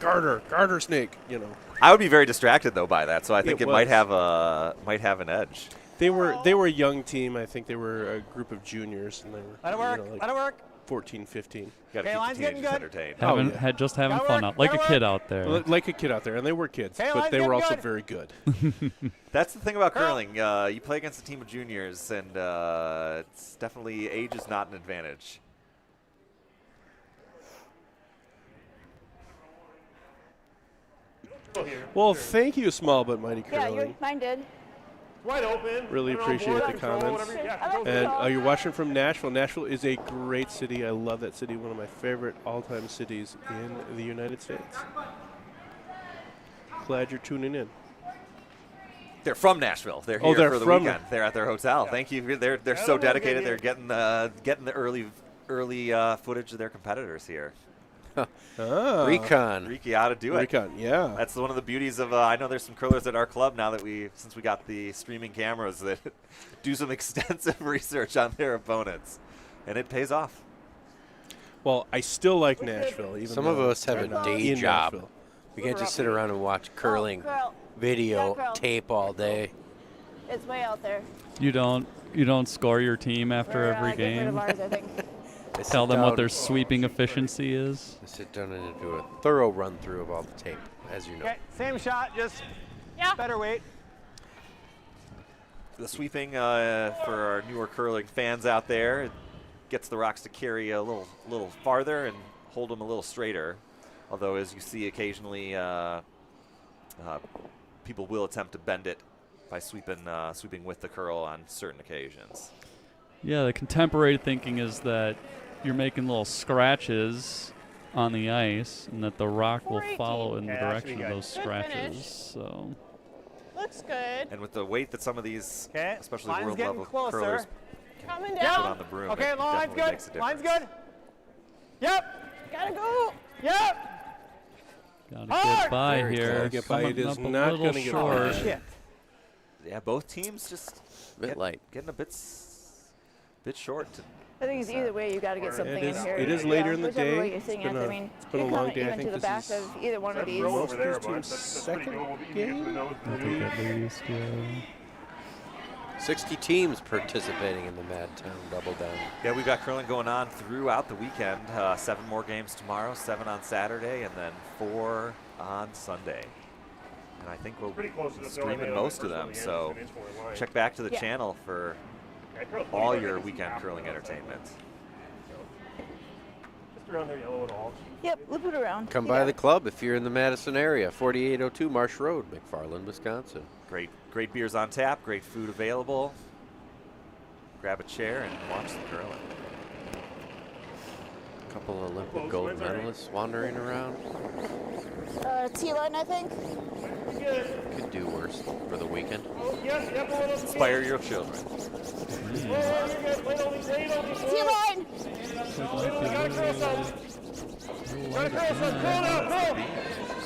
Garter snake. You know, I would be very distracted though by that, so I think It it might was. have an edge. they were a young team. I think they were a group of juniors, and they were Let it work. like Let it work. 14, 15. You gotta Okay, keep line's the getting teenagers good. entertained. Oh, Having, yeah. just having Gotta fun work, out, like a gotta kid work. out there. Like a kid out there, and they were kids, Hey, but line's they were getting also good. very good. That's the thing about curling. You play against a team of juniors, and it's definitely age is not an advantage. Oh, here. Well, thank you, Small but Mighty Yeah, Curling. mine did. Wide open. Really I don't know, appreciate board the control, comments. whatever, yeah, I like control. And are you watching from Nashville? Nashville is a great city. I love that city. One of my favorite all-time cities in the United States. Glad you're tuning in. They're from Nashville. They're Oh, here they're for the from- weekend. They're at their hotel. Thank you. They're Yeah, so they're dedicated. good, They're getting the early footage of their competitors here. Ah, recon. Riki ought to do it. Recon, yeah. That's one of the beauties of. I know there's some curlers at our club now that since we got the streaming cameras that do some extensive research on their opponents. And it pays off. Well, I still like Nashville. Even Some of though us have we're a not day in job. Nashville. We can't just sit around and watch curling Curl. video Yeah, curl. tape all day. It's way out there. You don't score your team after We're, every getting rid of game. ours, I think. They Tell sit them what down- their sweeping efficiency is. they sit down and do a thorough run through of all the tape, as you know. Okay, same shot, just Yeah. better weight. The sweeping for our newer curling fans out there, it gets the rocks to carry a little farther and hold them a little straighter. Although, as you see occasionally, people will attempt to bend it by sweeping with the curl on certain occasions. Yeah, the contemporary thinking is that you're making little scratches on the ice and that the rock will 418. follow in the Okay, that should be direction of good. those Good scratches. finish. So Looks good. And with the weight that some of these, Okay, especially line's world getting level closer. curlers, Coming put on down. the broom, Okay, it line's definitely good. makes a Line's difference. good. Yep. Gotta go. Yep. gotta Hard! get by Very here. close. Get by. Coming It is up a not little gonna get short. by. Shit. Yeah, both teams just Bit light. getting a bit short. I think it's either way you got to get something It is- in here. it is later in the whichever day. way you're sitting It's been at. a- I mean, it's been a you long come day. I even think to the this back is of either one of That these. throw Most over there, of these bud, teams' that's pretty second doable to even get to the nose. I think at least, yeah. 60 teams participating in the Madtown Double Down. Yeah, we've got curling going on throughout the weekend. 7 more games tomorrow, 7 on Saturday, and then 4 on Sunday. And I think we'll Pretty close to be the throwing streaming nail most of first them. one, yeah, So just an inch more line. check back to the Yeah. channel for Yeah, curl all 25 your minutes weekend after curling that. entertainment. Just around there, yellow at all. Yep, loop it around. Come You by got the it. club if you're in the Madison area, 4802 Marsh Road, McFarland, Wisconsin. Great beers on tap, great food available. Grab a chair and watch the curling. A couple of Olympic Close, gold wins already. medalists wandering around. T-line, I think. Could do worse for the weekend. Oh, yes, yep, a little bit. Inspire your children. Oh, you're good. Wait, only T-line. Gotta curl some. Gotta curl some. Curl now, curl.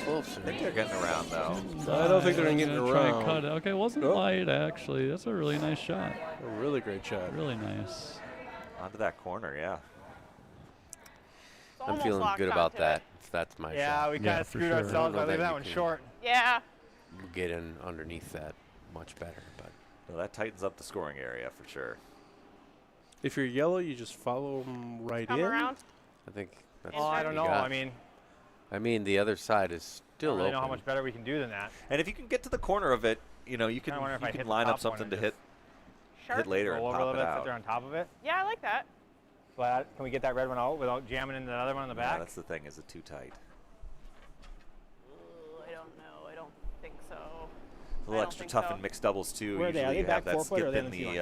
Close. I think they're getting around though. I don't think they're gonna get gonna it try and around. cut it. Okay, it wasn't Nope. light actually. That's a really nice shot. A really great shot. Really nice. Onto that corner, yeah. It's I'm almost feeling locked good about onto that. it. If that's my Yeah, shot. we Yeah, kind of for screwed sure. ourselves I by don't know leaving that that you one can- short. Yeah. We'll get in underneath that much better, but Well, that tightens up the scoring area for sure. If you're yellow, you just follow them right Come in. around. I think that's Oh, Oh, what I don't you know. got. I mean, the other side is I still don't really open. know how much better we can do than that. And if you can get to the corner of it, you know, you can, Kinda wonder if I you can hit the line up top one something and to just Sure. hit later Roll and over a pop little it bit, sit out. there on top of it. Yeah, I like that. But can we get that red one out without jamming into the other one in the Yeah, back? that's the thing. Is it too tight? Ooh, I don't know. I don't think so. A I little don't extra think tough so. in mixed doubles too. Where are they? Are Usually they you back have that 4 foot or skip are they in in the the T-line?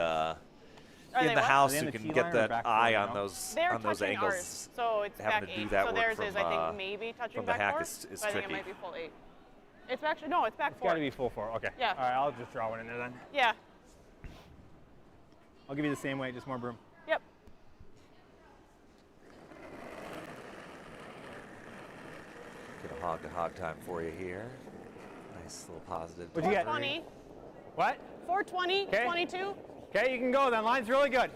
Are in they the what? house. Are they in You the can T-line get or that back eye four, on you know? those They're on those touching angles. ours, so it's having back to do 8. that So work theirs from, is, I think, maybe touching from the back hack 4. is So I think tricky. it might be full 8. It's actually, no, it's back It's 4. got to be full 4. Okay. Yeah. All right, I'll just draw one in there then. Yeah. I'll give you the same weight, just more broom. Yep. Get a hog time for you here. Nice little positive. What'd you get? delivery. 420. What? 420. Okay. 22. Okay, you can go then. Line's really good.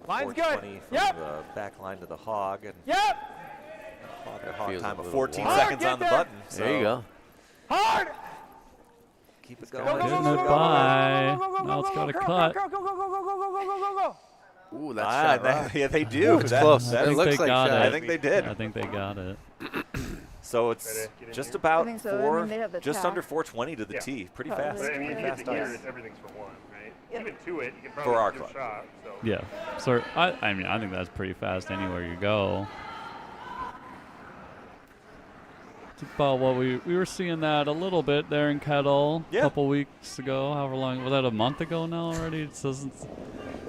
Line's good. 420 from Yep. the back line to the hog, and Yep. hog Feels time a of little 14 warm. seconds Get on the there. button. There you go. Hard. Keep it Go, going. go, go, Getting go, it go, go, by. go, go, go, go, Now go, it's go, got a go, go, cut. go, go, go, go, go, go, go, go, go, go. Ooh, that's Ah, shot rock. yeah, they do. It's That- close. that It is- looks they like got shot. it. I think they did. I think they got it. So it's Ready? Get in just here. about I think so. I four, mean, they have the just tack. under 420 to the Yeah. tee. Pretty Probably. fast. But I mean, if Pretty you fast get to here, ice. everything's for 1, right? Yep. Even 2 it, you can For probably our do club. a shot. So. Yeah. So I mean I think that's pretty fast anywhere you go. It's about what we were seeing that a little bit there in Kettle a Yeah. couple weeks ago. However long was that, a month ago now already? It doesn't.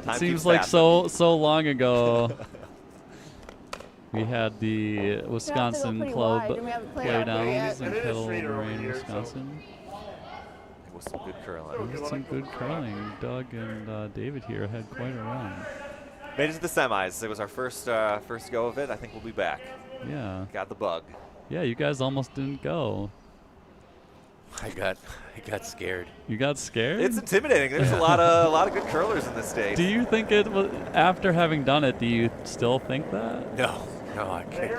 Time It seems keeps like passing. so long ago. We had the Wisconsin pretty Club wide, and we haven't played play out there yet. downs in And it is Kettle, straighter over Moraine, here, so- Wisconsin. It was some good curling. It was some good curling. Doug and David here had quite a run. Made it to the semis. It was our first go of it. I think we'll be back. Yeah. Got the bug. Yeah, you guys almost didn't go. I got scared. You got scared? It's intimidating. There's a lot of good curlers in this state. Do you think it was, after having done it, do you still think that? No, I can't.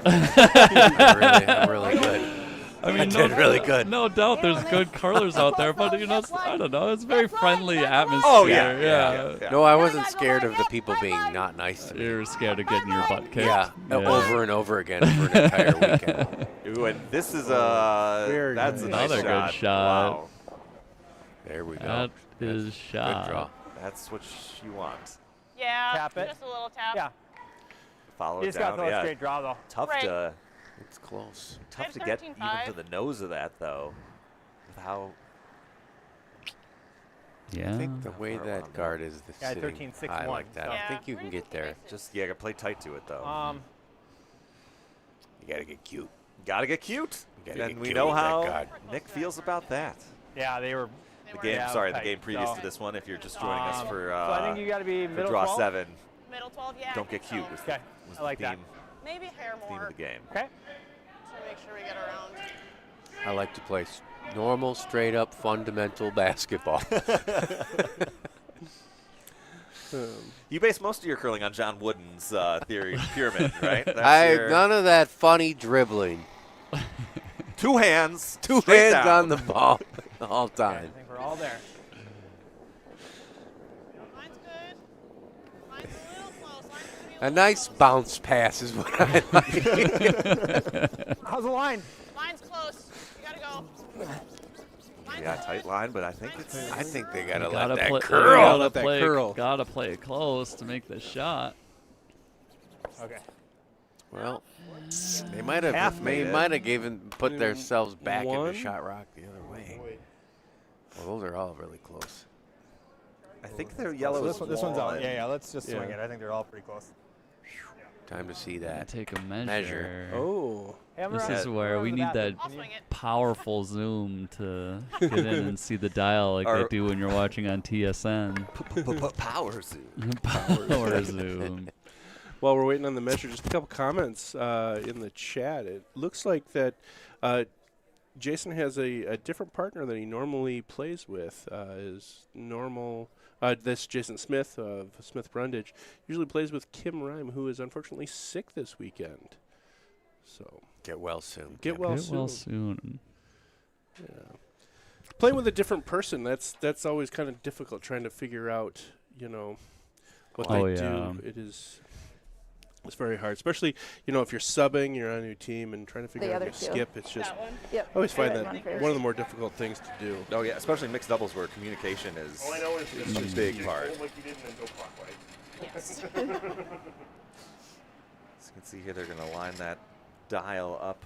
I'm really good. I mean, did really good. No doubt there's good curlers out there, but, you know, I don't know. It's a very friendly atmosphere. Oh, yeah. No, I wasn't scared of the people being not nice to me. You were scared of getting your butt kicked. Yeah, over and over again for an entire weekend. Ooh, and this is Very that's nice. a nice Another good shot. Wow. There we go. That is shot. Good draw. That's what you want. Yeah, Tap it. just a little tap. Yeah. Follow You it just got down. to throw a Yeah. straight draw, though. Tough Right. to It's close. tough to I get have even 13.5. to the nose of that though. With how Yeah. I think the way far that along guard is the Yeah, sitting 13-6-1, high like that, so- I think you Yeah, can pretty get there. decent. just gotta play tight to it though. You gotta get cute. Gotta get cute. You gotta And get we cute know with that how guard. Nick feels about that. Yeah, they were. The game, Yeah, sorry, the tight. game previous So- to this one. If you're just joining us for so I think you got to be for middle draw 12. 7, Middle 12, yeah. I don't get think cute. so. Was, Okay, was I like the that. theme, Maybe hair theme more of the game. Okay. to make sure we get around. I like to play normal, straight up, fundamental basketball. You base most of your curling on John Wooden's theory of pyramid, right? That's your None of that funny dribbling. 2 hands, Two straight hands down. on the ball all I time. think we're all there. Line's good. Line's a little close. Line's gonna be A little nice close. bounce pass is what I like. How's the line? Line's close. You gotta go. Line's Yeah, good. tight line, but I think it's I think they gotta Gotta let that play, curl. Gotta Let that play, curl. Gotta play it close to make the shot. Okay. Well, they might have. Half They made it. might have put themselves back One. into shot rock the other way. Well, those are all really close. I think their yellow So is this one's out. one. Yeah, let's just swing Yeah. it. I think they're all pretty close. Time to see that. Take a measure. Oh. Hammer This on- is where hammer we on the need that bathroom. I'll swing it. powerful zoom to get in and see the dial like they Our- do when you're watching on TSN. Power zoom. Power zoom. While we're waiting on the measure, just a couple comments in the chat. It looks like that Jason has a different partner than he normally plays with. His normal, this Jason Smith of Smith Brundage usually plays with Kim Rhyme, who is unfortunately sick this weekend. So Get well soon. get Kim. well Get soon. well soon. Yeah. Playing with a different person, that's always kind of difficult, trying to figure out, what Oh, they yeah. do. It's very hard, especially, if you're subbing, you're on a new team and trying to figure out other your two. skip. It's just, That one. Yep. I always find Right, that one first. one of the more difficult things to do. Oh yeah, especially mixed doubles where communication is. All I know is It's just a big you part. hold like you did and then go clockwise. Yes. As you can see here, they're going to line that dial up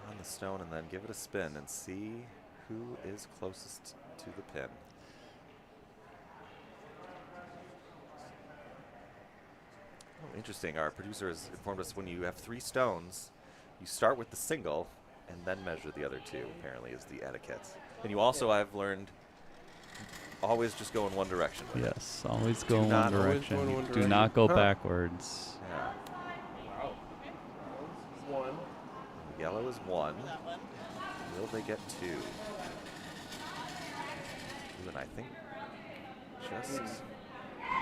on the stone and then give it a spin and see who is closest to the pin. Oh, interesting. Our producer has informed us when you have 3 stones, you start with the single and then measure the other 2, apparently, is the etiquette. And you also, I've learned, always just go in one direction with it. Yes, always go in not one always direction. go in one Do direction. not go Huh. backwards. Yeah. One. Yellow is 1. That one. Will they get 2? 2, and I think just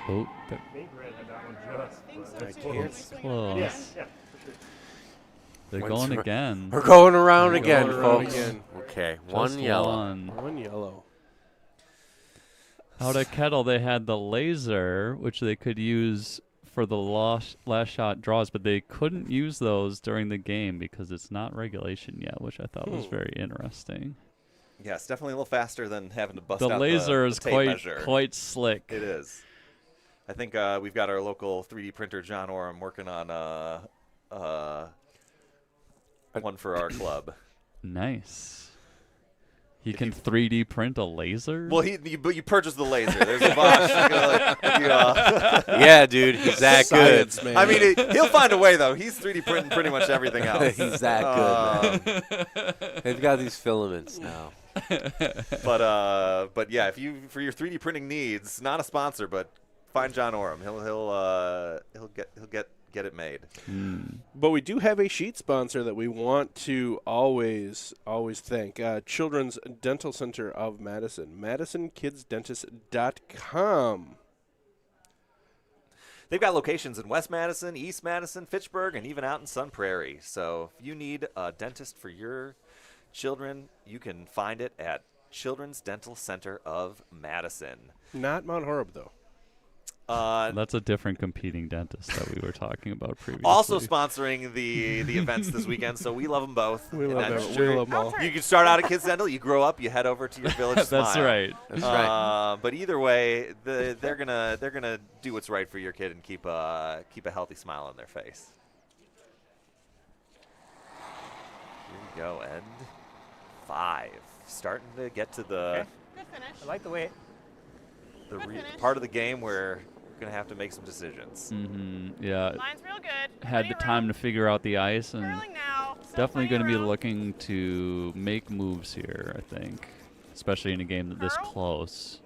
Oh, that Maybe Red had that one just. Think so, but that's too. close. can't Swing it close. Yeah, again. yeah, for sure. they're Once going we're- again. We're going around We're again, going around folks. again. Okay, Just one yellow. one. One yellow. Out of Kettle, they had the laser, which they could use for the last shot draws, but they couldn't use those during the game because it's not regulation yet, which I thought was very interesting. yeah, it's definitely a little faster than having to bust The out laser the is tape quite measure. quite slick. It is. I think we've got our local 3D printer, John Orem, working on one for our club. Nice. He can 3D print a laser? Well, but you purchase the laser. There's a box. Yeah, dude, he's that good. Science, man. I mean, he'll find a way though. He's 3D printing pretty much everything else. He's that good, man. They've got these filaments now. But yeah, if you for your 3D printing needs, not a sponsor, but find John Orem. He'll get get it made. But we do have a sheet sponsor that we want to always thank. Children's Dental Center of Madison, MadisonKidsDentist.com. They've got locations in West Madison, East Madison, Fitchburg, and even out in Sun Prairie. So if you need a dentist for your children, you can find it at Children's Dental Center of Madison. Not Mount Horeb, though. That's a different competing dentist that we were talking about previously. Also sponsoring the events this weekend, so we love them both. We love And I'm them. sure We love them all. You can start out at Kids Dental, you grow up, you head over to your Village Smile. That's right. That's right. But either way, they're gonna do what's right for your kid and keep a healthy smile on their face. Here we go, end 5. Starting to get to the Good finish. I like the way. the Good re- finish. part of the game where we're gonna have to make some decisions. Yeah. Line's real good. Had Plenty the of time room. to figure out the ice, and Curling now. Still definitely plenty going to of be room. looking to make moves here, I think, especially in a game that this Curl? close.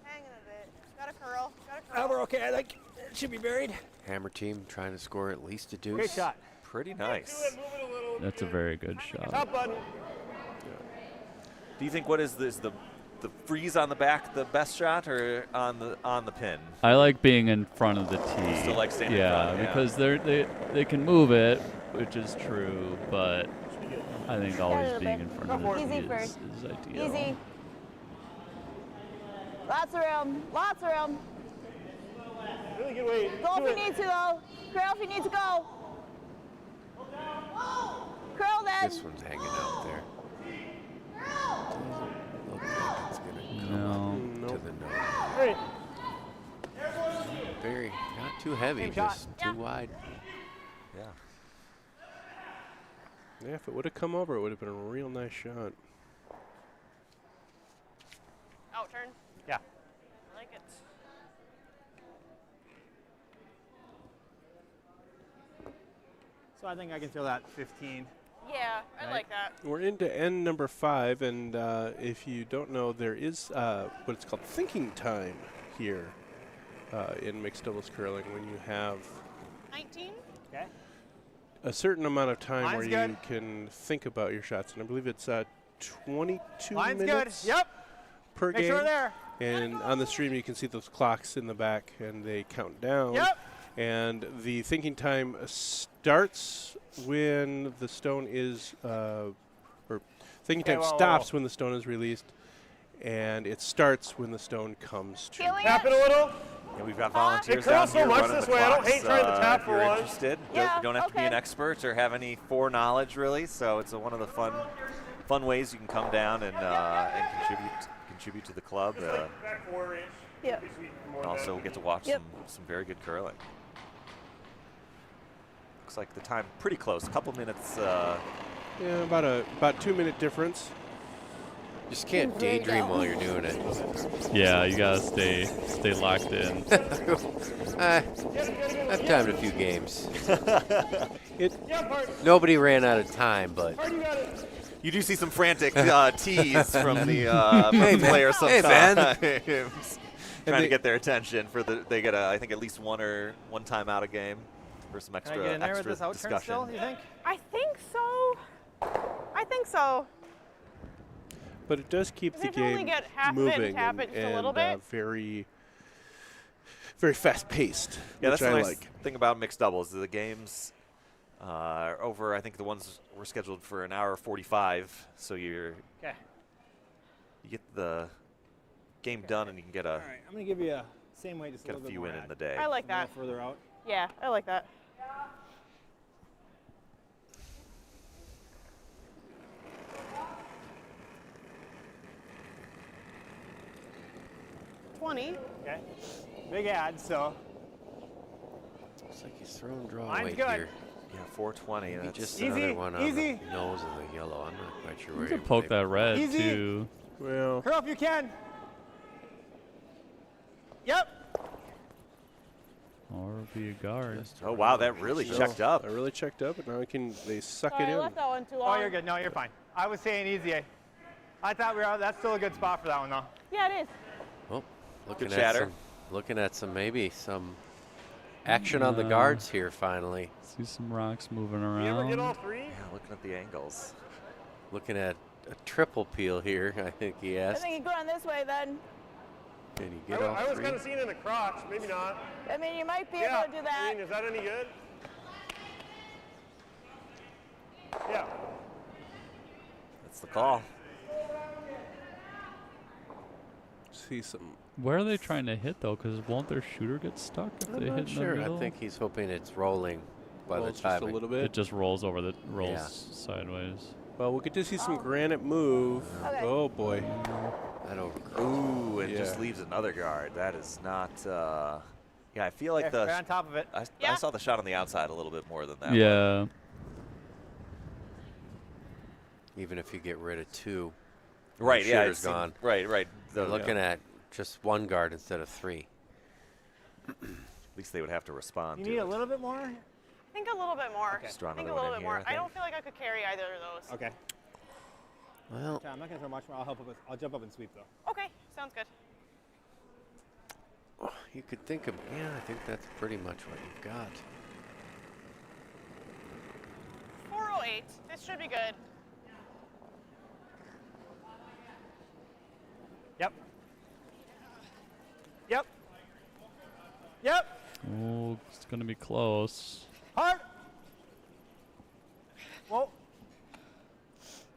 Hanging a bit. Got a curl. We're okay. I think it should be buried. Hammer team trying to score at least a deuce. Great shot. Pretty nice. That's a very good shot. Top button. Do you think what is this the freeze on the back the best shot or on the pin? I like being in front of the tee. Still like standing in yeah, front, yeah. because they can move it, which is true, but I think always being in front of the Easy tee first. is ideal. Easy. Lots of room. Lots of room. Really good weight. Go if you need to, though. Curl if you need to go. Curl then. This one's hanging out there. Doesn't look like it's gonna come No. up to the nose. Great. Very not too heavy, Same shot. just too wide. Yeah. Yeah, if it would have come over, it would have been a real nice shot. Out turn. Yeah. I like it. So I think I can feel that 15. Yeah, I Right. like that. We're into end number 5, and if you don't know, there is what it's called thinking time here in mixed doubles curling when you have 19. Okay. a certain amount of time Line's where good. you can think about your shots, and I believe it's 22 Line's good. minutes Yep. per Make game. sure we're there. And on the stream, you can see those clocks in the back, and they count down. Yep. And the thinking time starts when the stone is, or thinking Okay, time whoa, whoa, stops whoa. when the stone is released, and it starts when the stone comes to. Feeling Tap it? it a little. And we've got volunteers It curls down so here much running this the way, I don't clocks. hate trying to tap if for you're one. interested, Yeah, don't have to be an okay. expert or have any foreknowledge really. So it's one of the fun ways you can come down and contribute to the club. Back 4 inch. Yep. And also get to watch Yep. some very good curling. Looks like the time pretty close. A couple minutes. Yeah, about 2 minute difference. Just can't daydream while you're doing it. Yeah, you gotta stay locked in. I've timed a few games. Yeah, part. Nobody ran out of time, but Part, you got it. You do see some frantic tees from the Hey, man. players Hey, sometimes. man. Trying to get their attention for they get I think at least one time out a game for some Can I get in there with extra this out turn discussion. still, you think? I think so. I think so. But it does keep Because the if you only game get half of it and moving tap it just a little and, bit. very, very fast paced, Yeah, which that's the I nice like. thing about mixed doubles. The games are over. I think the ones were scheduled for an hour 45. So you Okay. get the game done and you can get All right. I'm gonna give you a same way, just a get a little bit few more in add. the day. I like A little that. further out. Yeah, I like that. $20. Okay. Big ad. So looks like he's throwing draw Mine's weight good. here. Yeah, 420. Maybe That's just Easy, another one on easy. the nose of the yellow. I'm not quite sure You where could he poke that red Easy. too. Well, curl if you can. Yep. Or be a guard. just oh wow, that really so checked up. I really checked up, and now they suck Sorry, it I in. left that one too long. Oh, you're good. No, you're fine. I was saying easy. I thought we were. That's still a good spot for that one though. Yeah, it is. Oh, looking Good at chatter. some, maybe some Action on the guards here, finally. See some rocks moving You ever get all around. three? Yeah, looking at the angles. Looking at a triple peel here, I think he I asked. think you're going this way then. Can you I, get all I was three? kind of seeing in the crotch, maybe not. I mean, you might be Yeah. able to do that. I mean, is that any good? Yeah. That's the call. See some. Where are they trying to hit though? Because won't their shooter get stuck if I'm they not hit in sure. the middle? I think he's hoping it's rolling by Well, the it's time just a little bit. it just rolls over the rolls Yeah. sideways. Well, we'll get to see some granite move. Okay. Oh boy. that overcurls. Ooh, and just Yeah. leaves another guard. That is not. Yeah, I feel like Right on top of it. I Yeah. saw the shot on the outside a little bit more than that. Yeah. Even if you get rid of two, Right. the Yeah. shooter's It seemed- gone. Right. Right. They're looking at just one guard instead of three. At least they would have to respond. You to need a it. little bit more? I think a little bit more. Just draw I think a another one little in bit more. here, I I don't think. feel like I could carry either of those. Okay. Well, Okay, I'm not gonna throw much more. I'll help up with. I'll jump up and sweep though. Okay, sounds good. you could think of, yeah, I think that's pretty much what you've got. 408. This should be good. Yep. Yep. Yep. Oh, it's gonna be close. Hard. Whoa.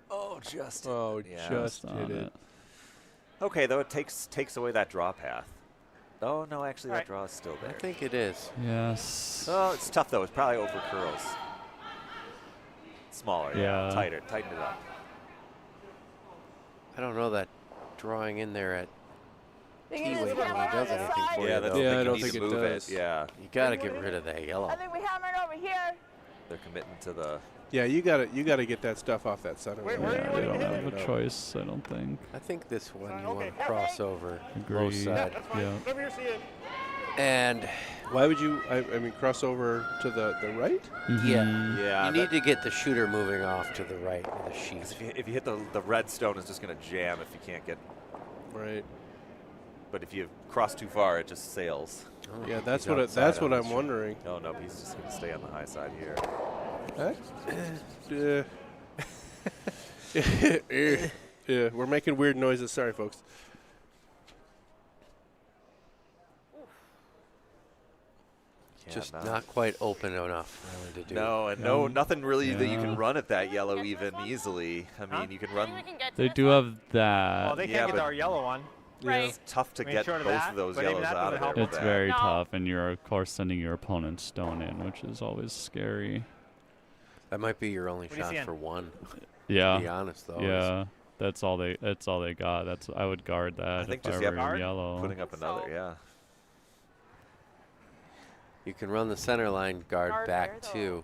Oh, just. Oh, Yeah. just Just hit on it. Okay, though it takes away that draw path. Oh no, actually that Right. draw is still I there. think it is. Yes. Oh, it's tough though. It's probably over curls. Smaller. Yeah. Tighter. Tighten it up. I don't know that drawing in there at You T can use wave the really hammer does on the anything side. for you, Yeah, though. Yeah, I you don't need think to it move does. Yeah, You got to get rid of that yellow. I think we hammered over here. they're committing to the. Yeah, you gotta get that stuff off that center. Wait, line. where are you Yeah, wanting they to don't hit have it? a choice, I don't think. I think this one you Okay. want to cross over Agree. both Yeah, sides. that's fine. Yeah. Whatever you're seeing. And Why would you? I mean, cross over to the right? yeah, Yeah. you need to get the shooter moving off to the right of the sheet. If you hit the red stone, it's just going to jam if you can't get. Right. But if you cross too far, it just sails. Oh, Yeah, that's he's what outside that's on what the I'm street. wondering. Oh no, he's just going to stay on the high side here. Yeah, we're making weird noises. Sorry, folks. Just Yeah, not quite open enough really to do. No, and Yeah. nothing really that you Yeah. can run at that yellow Get this even one? easily. I Huh? mean, you can I think we run. can get to They this do one. have that. Well, they Yeah, can't get but- our yellow one. Right. It's tough to I mean, get short both of that, of those but even yellows that out of doesn't there. help with It's that. very No. tough, and you're of course sending your opponent's stone in, which is always scary. That might be your only What are you shot seeing? for one. Yeah. To be honest, though. is- Yeah. That's all they got. I would guard that I think if just I were guard, yellow. putting up another, So- yeah. You can run the center line guard Guard back there, though. too.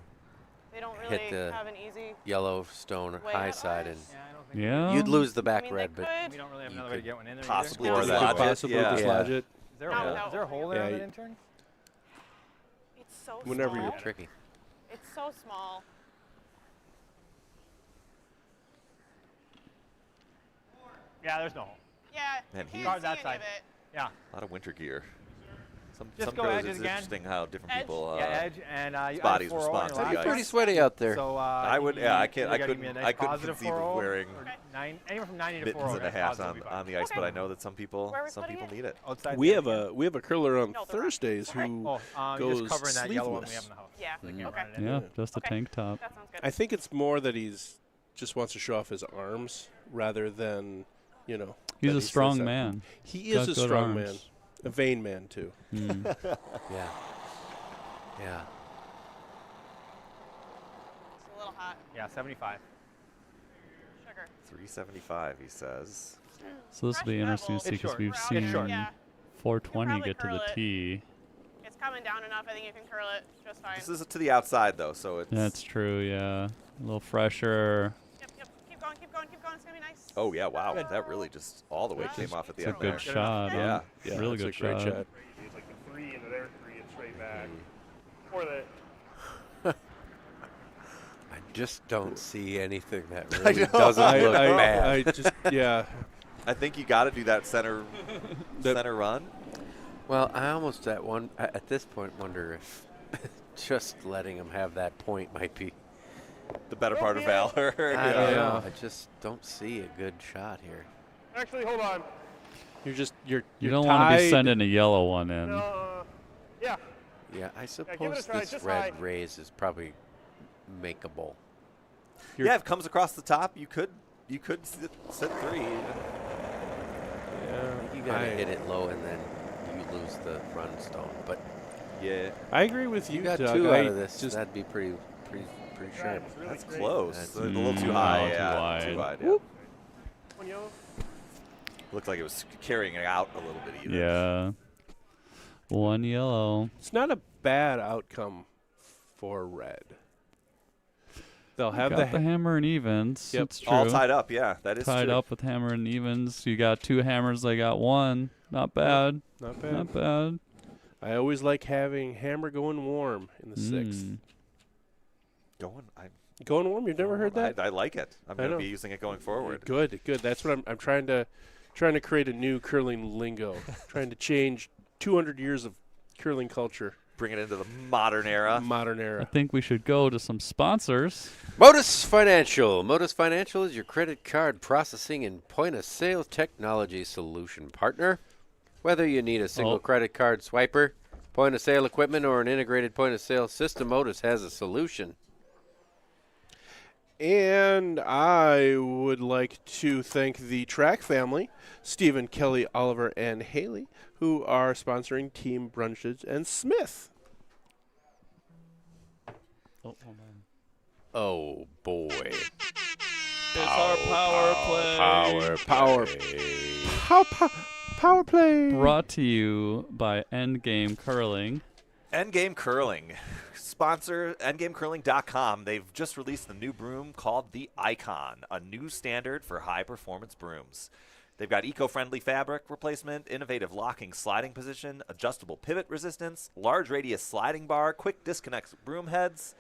They don't hit really the have an easy Yellow stone way high at side, ours. and Yeah, I don't think. Yeah. you'd lose the I back mean, red, they but could. We don't really have You another way to could get one in there. Possibly No. dislodge Could it. possibly Yeah. dislodge it Is there, Not a, without is there a hole there Yeah, on the you- intern? It's so Whenever small. you're tricky. It's so small. Yeah, there's no hole. Yeah, Man, you he- can't Guard see that any side. of it. Yeah. A lot of winter gear. Just Some go pros, edges it's again. interesting how different Edge? people. Yeah, edge and you bodies add 4-0 respond on to your the last ice. Pretty one. sweaty out there. So I would, yeah, I can't, I either gotta give me a couldn't, nice I couldn't positive conceive of 4-0 wearing or anywhere from 90 to 4-0. mittens and a that's hat positive on, would be fine. on the ice, but Okay. I know that some people, Where are we some putting people it? need it. Outside We the have edge, a we have a curler on No, they're not. Thursdays Sorry. who Oh, you're goes just covering that yellow one we have sleeveless. in the house. Yeah. So you can't Okay. run it in. Yeah, Yeah. just a Okay. tank top. That sounds good. I think it's more that he's just wants to show off his arms rather than, you know. He's that a says strong that. man. He is Got a good strong man, arms. a vain man too. Mm. Yeah. Yeah. It's a little hot. Yeah, 75. Sugar. 375, he says. So this will be Fresh interesting to pebbles. see It's because short. we've It's seen short. Yeah. 420 probably get to the curl it. tee. It's coming down enough. I think you can curl it just fine. This is to the outside, though, so it's. That's true, yeah. A little fresher. Yep, yep. Keep going, keep going, keep going. It's going to be nice. Oh, yeah, wow. That really just all the way It's came off at the It's a end good there. shot. Yeah. huh? Yeah, really it's good a great shot. It's like the 3 into their 3 and straight back. Or the. I just don't see anything that I really know. doesn't look bad. I just yeah. I think you got to do that center That- center run. Well, I almost at this point wonder if just letting him have that point might be The better part of valor. I don't Yeah. know. I just don't see a good shot here. Actually, hold on. You're You don't want to be tied. sending a yellow one in. Yeah. Yeah, I give it a suppose try, this just red high. raise is probably makeable. Yeah, if it comes across the top, you could sit 3. Yeah, You gotta hit it low and then you lose the run stone. But Yeah, I agree with you, you got Doug. 2 I out of this. Just That'd be pretty sharp. It's really that's great. close. That's a little too no, high. too Yeah, wide. Too wide. Yeah. One yellow. Looked like it was carrying it out a little bit even. Yeah. 1 yellow. it's not a bad outcome for red. They'll have Got the hammer and evens. Yep. It's true. All tied up. Yeah, that is Tied true. up with hammer and evens. You got 2 hammers. They got 1. Not bad. not bad. Not bad. I always like having hammer going warm in the sixth. Going warm. You've never heard that? I like it. I'm I going to know. be using it going forward. Good. That's what I'm trying to create a new curling lingo. Trying to change 200 years of curling culture. Bring it into the modern era. Modern I era. think we should go to some sponsors. Modus Financial. Modus Financial is your credit card processing and point-of-sale technology solution partner. Whether you need a single credit card swiper, point-of-sale equipment, or an integrated point-of-sale system, Modus has a solution. And I would like to thank the track family, Stephen, Kelly, Oliver, and Haley, who are sponsoring Team Brunches and Smith. Oh, hold on. Oh, boy. It's our power play. Power play. Brought to you by Endgame Curling. Endgame Curling. Sponsor endgamecurling.com. They've just released the new broom called the Icon, a new standard for high-performance brooms. They've got eco-friendly fabric replacement, innovative locking sliding position, adjustable pivot resistance, large radius sliding bar, quick disconnect broom heads.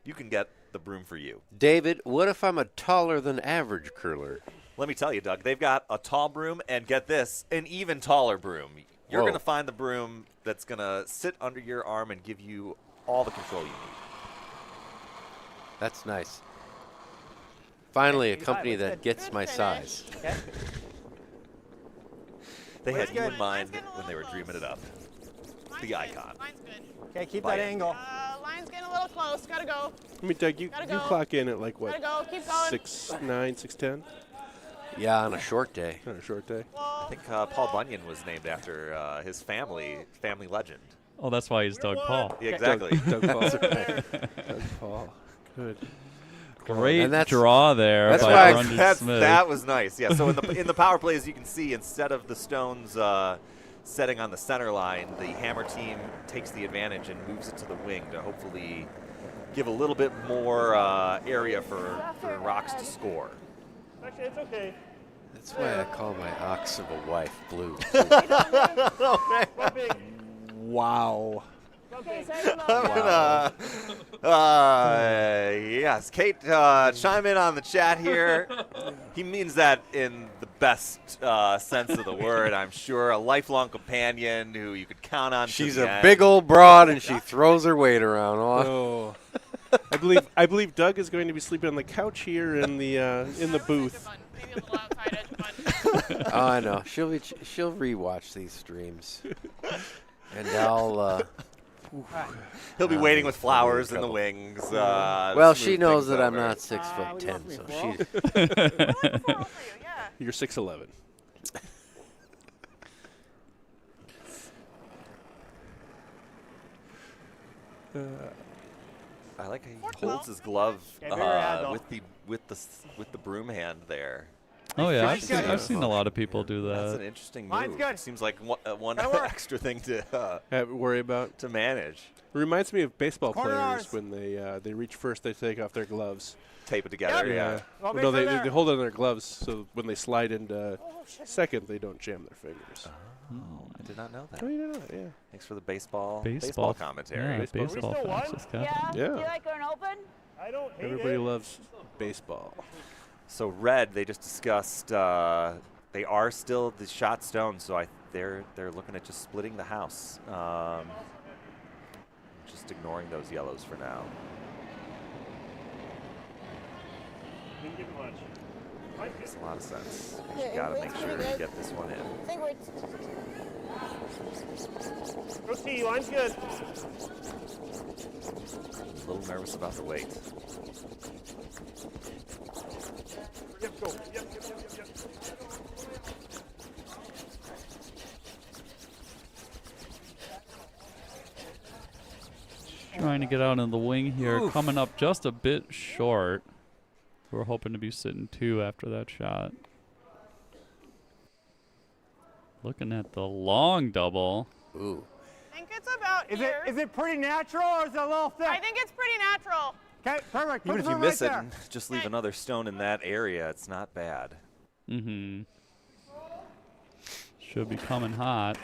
You can get the broom for you. David, what if I'm a taller than average curler? Let me tell you, Doug, they've got a tall broom and, get this, an even taller broom. You're Whoa. going to find the broom that's going to sit under your arm and give you all the control you need. That's nice. Finally, a Hey, company what's that good? gets Good my finish. size. Okay. They had you in good. mind Mine's getting a when they were little dreaming it close. up. Mine's The good. Icon. Mine's good. Okay, keep Bye. that angle. Line's getting a little close. Gotta go. I mean, Doug, you Gotta go. clock in at like Gotta what? go. Keep going. 6'9", 6'10" Yeah, on a short day. on a short day. Whoa. I think Paul Bunyan was named after his family legend. Oh, that's why he's Doug Paul. Yeah, exactly. Doug Paul. Doug Paul. Good. Great And that's- draw there that's by why Brundage Smith. That was nice. Yeah. So in the power play, as you can see, instead of the stones setting on the center line, the hammer team takes the advantage and moves it to the wing to hopefully give a little bit more area for rocks to score. Actually, it's okay. That's why I call my ox of a wife Blue. One big. Wow. Okay, second low. Yes, Kate, chime in on the chat here. He means that in the best sense of the word, I'm sure. A lifelong companion who you could count on. She's to the a end. big old broad, and she throws her weight around. Oh. Oh. I believe Doug is going to be sleeping on the couch here in the booth. Maybe a little outside edge fun. Oh, I know. She'll rewatch these streams, and I'll. He'll be waiting with flowers in the trouble. wings. Well, to she smooth knows things that I'm over. not 6'10", so she. Yeah. You're 6'11". I like how he 412. holds his glove Okay, bigger handle. with the broom hand there. Oh yeah, Mine's good. I've seen a lot of people do That's an that. interesting Mine's move. good. Seems like one That'll work. extra thing to Worry about. manage. It reminds me of baseball Corner players ours. when they reach first, they take off their gloves. Tape it together. Yep. Yeah. Well, No, make sure they there. hold on their gloves so when they slide into second, they don't jam their fingers. Oh, I did not know that. Oh, you know that, yeah. Thanks for the baseball Baseball commentary. Yeah, Baseball. baseball Are we still facts, on? Scott. Yeah? Yeah. Do you like an open? I don't hate Everybody it. loves baseball. So red, they just discussed. They are still the shot stone, so I they're looking at just splitting the house. Just ignoring those yellows for now. Didn't get much. Makes a lot of sense. Okay, You gotta weight's make sure pretty you good. get this one in. I think we're Go T, line's good. A little nervous about the weight. Yep, go. Yep. Trying to get out in the wing here, coming up just a bit short. We're hoping to be sitting 2 after that shot. Looking at the long double. Ooh. I think it's about here. Is it pretty natural or is it a little thick? I think it's pretty natural. Okay, perfect. Even Put if the you broom miss right it there. and just leave another stone in that area, it's not bad. Mm-hmm. Should be coming hot.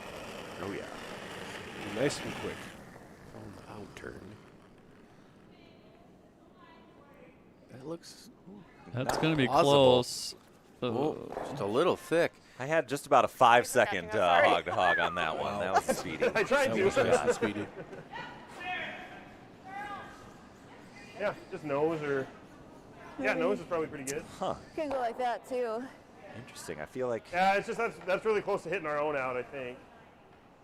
Oh yeah. Nice and quick. Out turn. That looks That's going to be plausible. close. just a little thick. I had just about a 5-second Sorry. hog to hog on that one. That was speedy. I tried That to. was nice and speedy. Yeah, just nose or. Yeah, nose is probably pretty good. Huh. can go like that too. Interesting. I feel like Yeah, it's just that's really close to hitting our own out, I think.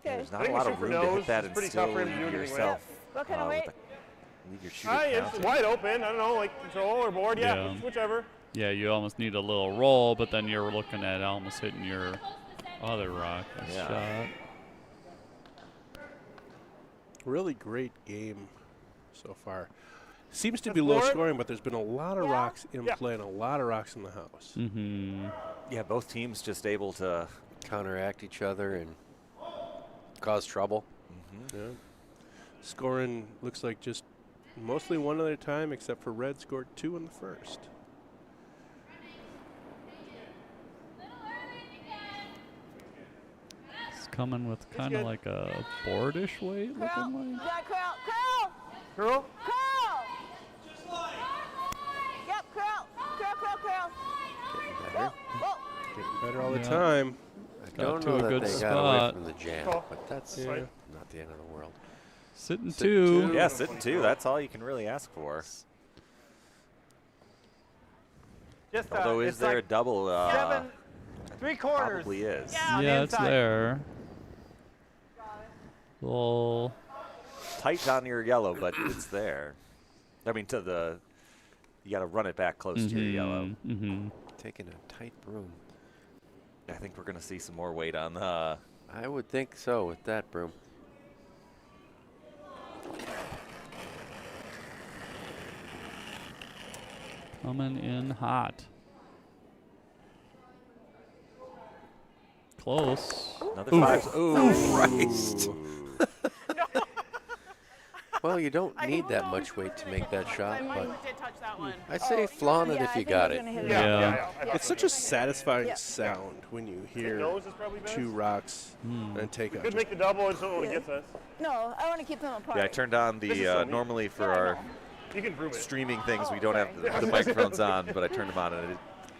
Okay. there's I not a think we lot shoot of for room to nose. hit that It's and pretty still tough for him to do leave anything with. yourself. What kind of weight? Leave your shooter It's counted. wide open. I don't know, like control or board. Yeah, Yeah. whichever. Yeah, you almost need a little roll, but then you're looking at almost hitting your other rock. Nice Yeah. shot. Really great game so far. Seems to That's be low Lauren. scoring, but there's been a lot of Yeah. rocks in Yeah. play and a lot of rocks in the house. Mm-hmm. Yeah, both teams just able to. Counteract each other and cause trouble. Yeah. Scoring looks like just mostly one at a time, except for Red scored 2 in the first. It's coming with kind good. of like a boardish weight Curl. looking like. Yeah, curl. Curl. Curl. Curl. Yep, curl. Curl, curl, curl. Whoa, whoa. Getting better all Yeah. the time. I Got don't to know a that good they got away spot. from the jam, Call. but that's Yeah. not the end of the world. Sitting Sit 2. two. Yeah, sitting 2. That's all you can really ask for. Just, Although, is it's there like a double? 7 3/4. Probably is. Yeah. on the Yeah, it's inside. there. Little. Tight on your yellow, but it's there. I mean, to the. You got to run it back close to your yellow. Mm-hmm. Taking a tight broom. I think we're going to see some more weight on I would think so with that broom. Coming in hot. Close. another 5. Ooh, Christ. Well, you don't I need don't that know much if weight it's to really make that close. shot, Mine but did touch that one. I say flaunt it Yeah, if I you think got he's it. gonna hit Yeah. It's such a satisfying Yeah. sound when you hear Nose is probably best. 2 rocks and take We a could make the double and so it gets us. No, I want to keep them apart. Yeah, I turned on This is the. so neat. Normally for Yeah, I our know. You can broom it. streaming things, Oh, we don't have sorry. the microphones on, but I turned them on, and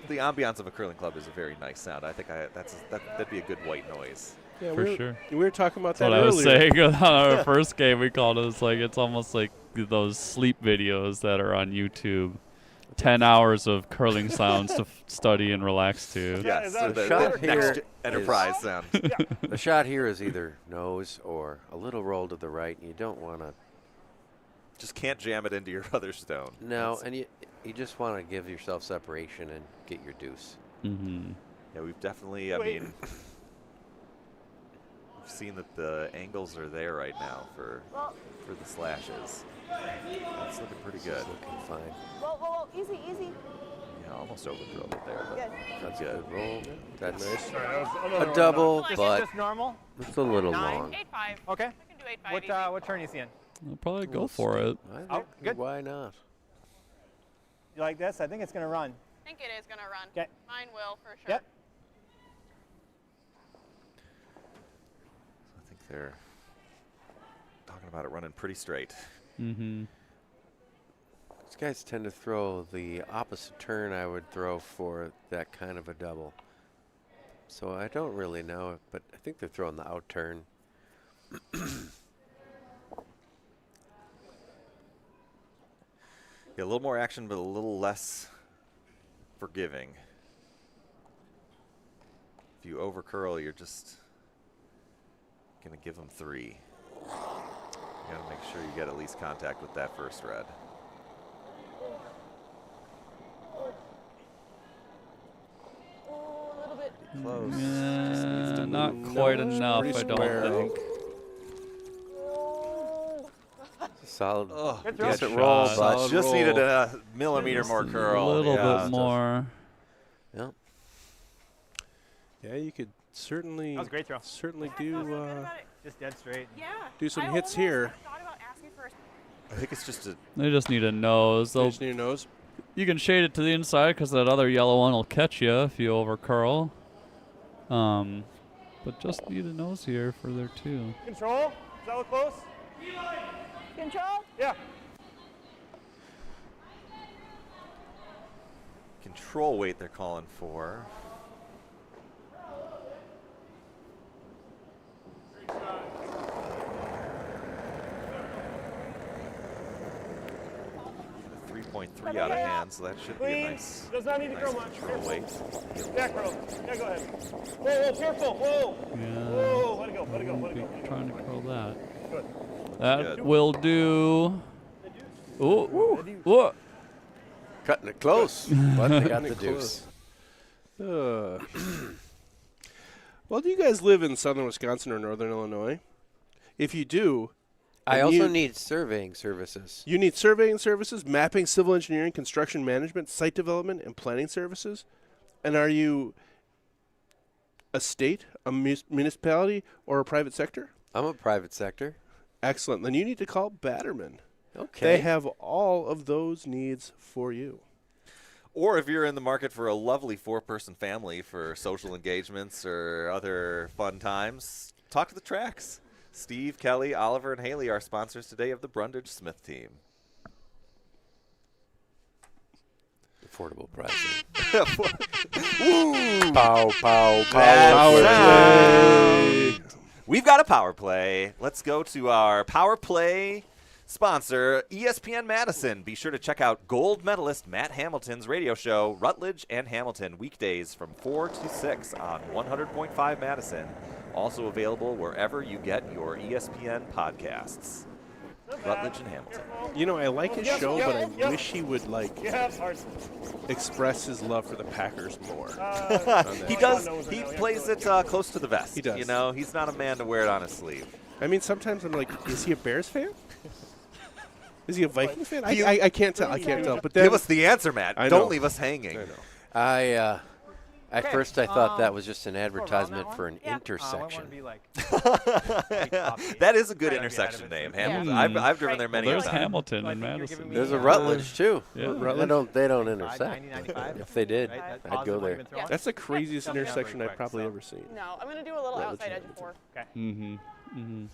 the ambiance of a curling club is a very nice sound. I think that'd be a good white noise. Yeah, For we were, sure. We were talking about That's that what I was earlier. saying on our first game. We called it. It's like it's almost like those sleep videos that are on YouTube. 10 hours of curling sounds to study and relax to. Yeah, Yes, is that the shot next here enterprise sound. The shot here is either nose or a little roll to the right, and you don't want to. Just can't jam it into your other stone. No, That's- and you just want to give yourself separation and get your deuce. Mm-hmm. Yeah, we've definitely. I Wait. mean, we've seen that the angles are there right now for the slashes. That's looking pretty good. Looking fine. Whoa, whoa, whoa. Easy, easy. Yeah, almost overdrawn it there, but Good. That's a good roll. That's Nice. Sorry, that was another a one. double, Like, Is but this normal? it's a little 9? long. 8-5. Okay. I can do 8-5 easy. What turn you seeing? I'll probably go Little for it. I think, Oh, good. why not? You like this? I think it's going to run. I think it is going to run. 'Kay. Mine will, for sure. Yep. I think they're talking about it running pretty straight. Mm-hmm. These guys tend to throw the opposite turn I would throw for that kind of a double. So I don't really know, but I think they're throwing the out turn. Yeah, a little more action, but a little less forgiving. If you over curl, you're just gonna give them 3. You gotta make sure you get at least contact with that first red. Oh, a little bit. Close. Just needs to Not move. quite No, enough, pretty I square, I don't think. think. Solid, Good throw. decent roll, shot. but Solid Just roll. needed a millimeter more A curl. little yeah. bit more. yeah. Yeah, you could certainly That was a great throw. certainly Yeah, I felt do real good about it. Just dead straight. Yeah. do some I hits almost here. thought about asking for a I think it's just a They just need a nose. They'll, Finish near your nose. you can shade it to the inside because that other yellow one will catch you if you over curl. But just need a nose here for their 2. Control. Does that look close? Control. Yeah. control weight they're calling for. A 3.3 out of hand, so that should be a Clean. nice, Does not need to nice grow much. control weight. Back row. Yeah, go ahead. Whoa, careful. Whoa. Yeah. Whoa. Let it go. Let it go. Let it Be go. Let it go. trying to curl that. Good. That good. will do. Ooh, ooh. Cutting it close, but they got Cutting the it deuce. Well, do you guys live in southern Wisconsin or northern Illinois? If you do, I and also you- need surveying services. you need surveying services, mapping, civil engineering, construction management, site development, and planning services. And are you a state, a municipality, or a private sector? I'm a private sector. Excellent. Then you need to call Batterman. Okay. They have all of those needs for you. Or if you're in the market for a lovely 4-person family for social engagements or other fun times, talk to the Tracks. Steve, Kelly, Oliver, and Haley are sponsors today of the Brundage Smith team. Affordable pricing. Pow, pow, Power play. We've got a power play. Let's go to our power play sponsor, ESPN Madison. Be sure to check out gold medalist Matt Hamilton's radio show, Rutledge and Hamilton, weekdays from 4 to 6 on 100.5 Madison. Also available wherever you get your ESPN podcasts. Rutledge and Hamilton. You know, I like his Yep, show, yep, but I yep. wish he would, like, Yeah, hard. express his love for the Packers more. He does. He plays it close to the vest. He does. You know, he's not a man to wear it on his sleeve. I mean, sometimes I'm like, is he a Bears fan? Is he a Vikings fan? You- I can't tell. I can't tell. But then Give us the answer, Matt. I know. Don't leave us hanging. I know. At Okay, first I thought that was just an around that advertisement one? for an Yeah. I want to intersection. be like, That is a good Right, intersection I'd be name. ahead of Hamilton. Yeah. I've driven there Right. many There's a time. Hamilton So I in think you're giving Madison. me, There's a uh, Rutledge too. Yeah. Rutledge? They don't 90, intersect. 95? If they did, Right, that's I'd positive go what there. you've been throwing? That's the craziest Something out intersection pretty I've quick, probably so. ever seen. No, I'm gonna do a little Rutledge outside edge Hamilton. 4. Mm-hmm.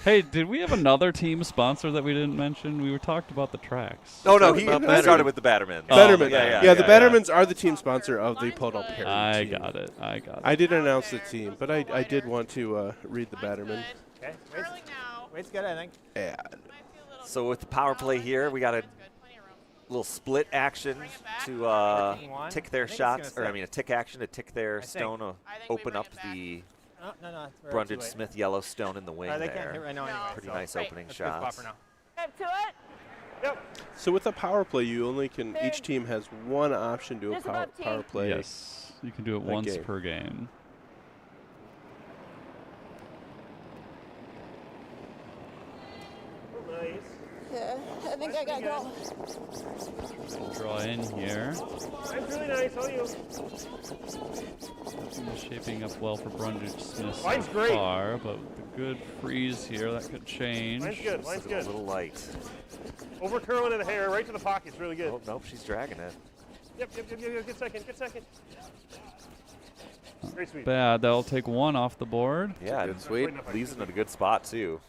Hey, did we have another team sponsor that we didn't mention? We were talked about the Tracks. Oh, no, Talking he about started Batterman. with the Batterman. Oh, Betterman. yeah, The Bettermans are the team sponsor of the Line's Podal good. Perry I team. got it. I got it. I didn't Out announce the there, team, goes but a I little did wider. want to read the Line's Batterman. good. Okay, weight's, Curling now. weight's good, I think. Yeah. Might feel a little So with the power play line's here, good. we got a Line's good. Plenty of room. little split action Bring it back. to One. tick I their think it's shots, gonna or I mean a tick action to tick their I think. stone, I think we open bring up it back. the No, it's too Brundage late. Smith Yellowstone in the wing They can't hit there. right now No. anyway. Pretty so nice Right. opening That's a good spot shots. for now. Up to it. Yep. So with the power play, you only can. Each team has one option to a Just power, above tee. power play. Yes, you can do it a once game. per game. Nice. Yeah, I think I got go. We'll draw in here. That's really nice. How are you? Nothing shaping up well for Brundage Smith Line's so great. far, but with the good freeze here, that could change. Line's good. Line's Just a good. little light. Over curling the hair, right to the pocket. It's really good. Oh, nope, she's dragging it. Yep. Good second. Good second. Great sweep. Bad. That'll take one off the board. Yeah, Good it sweep. leaves it in a good spot too.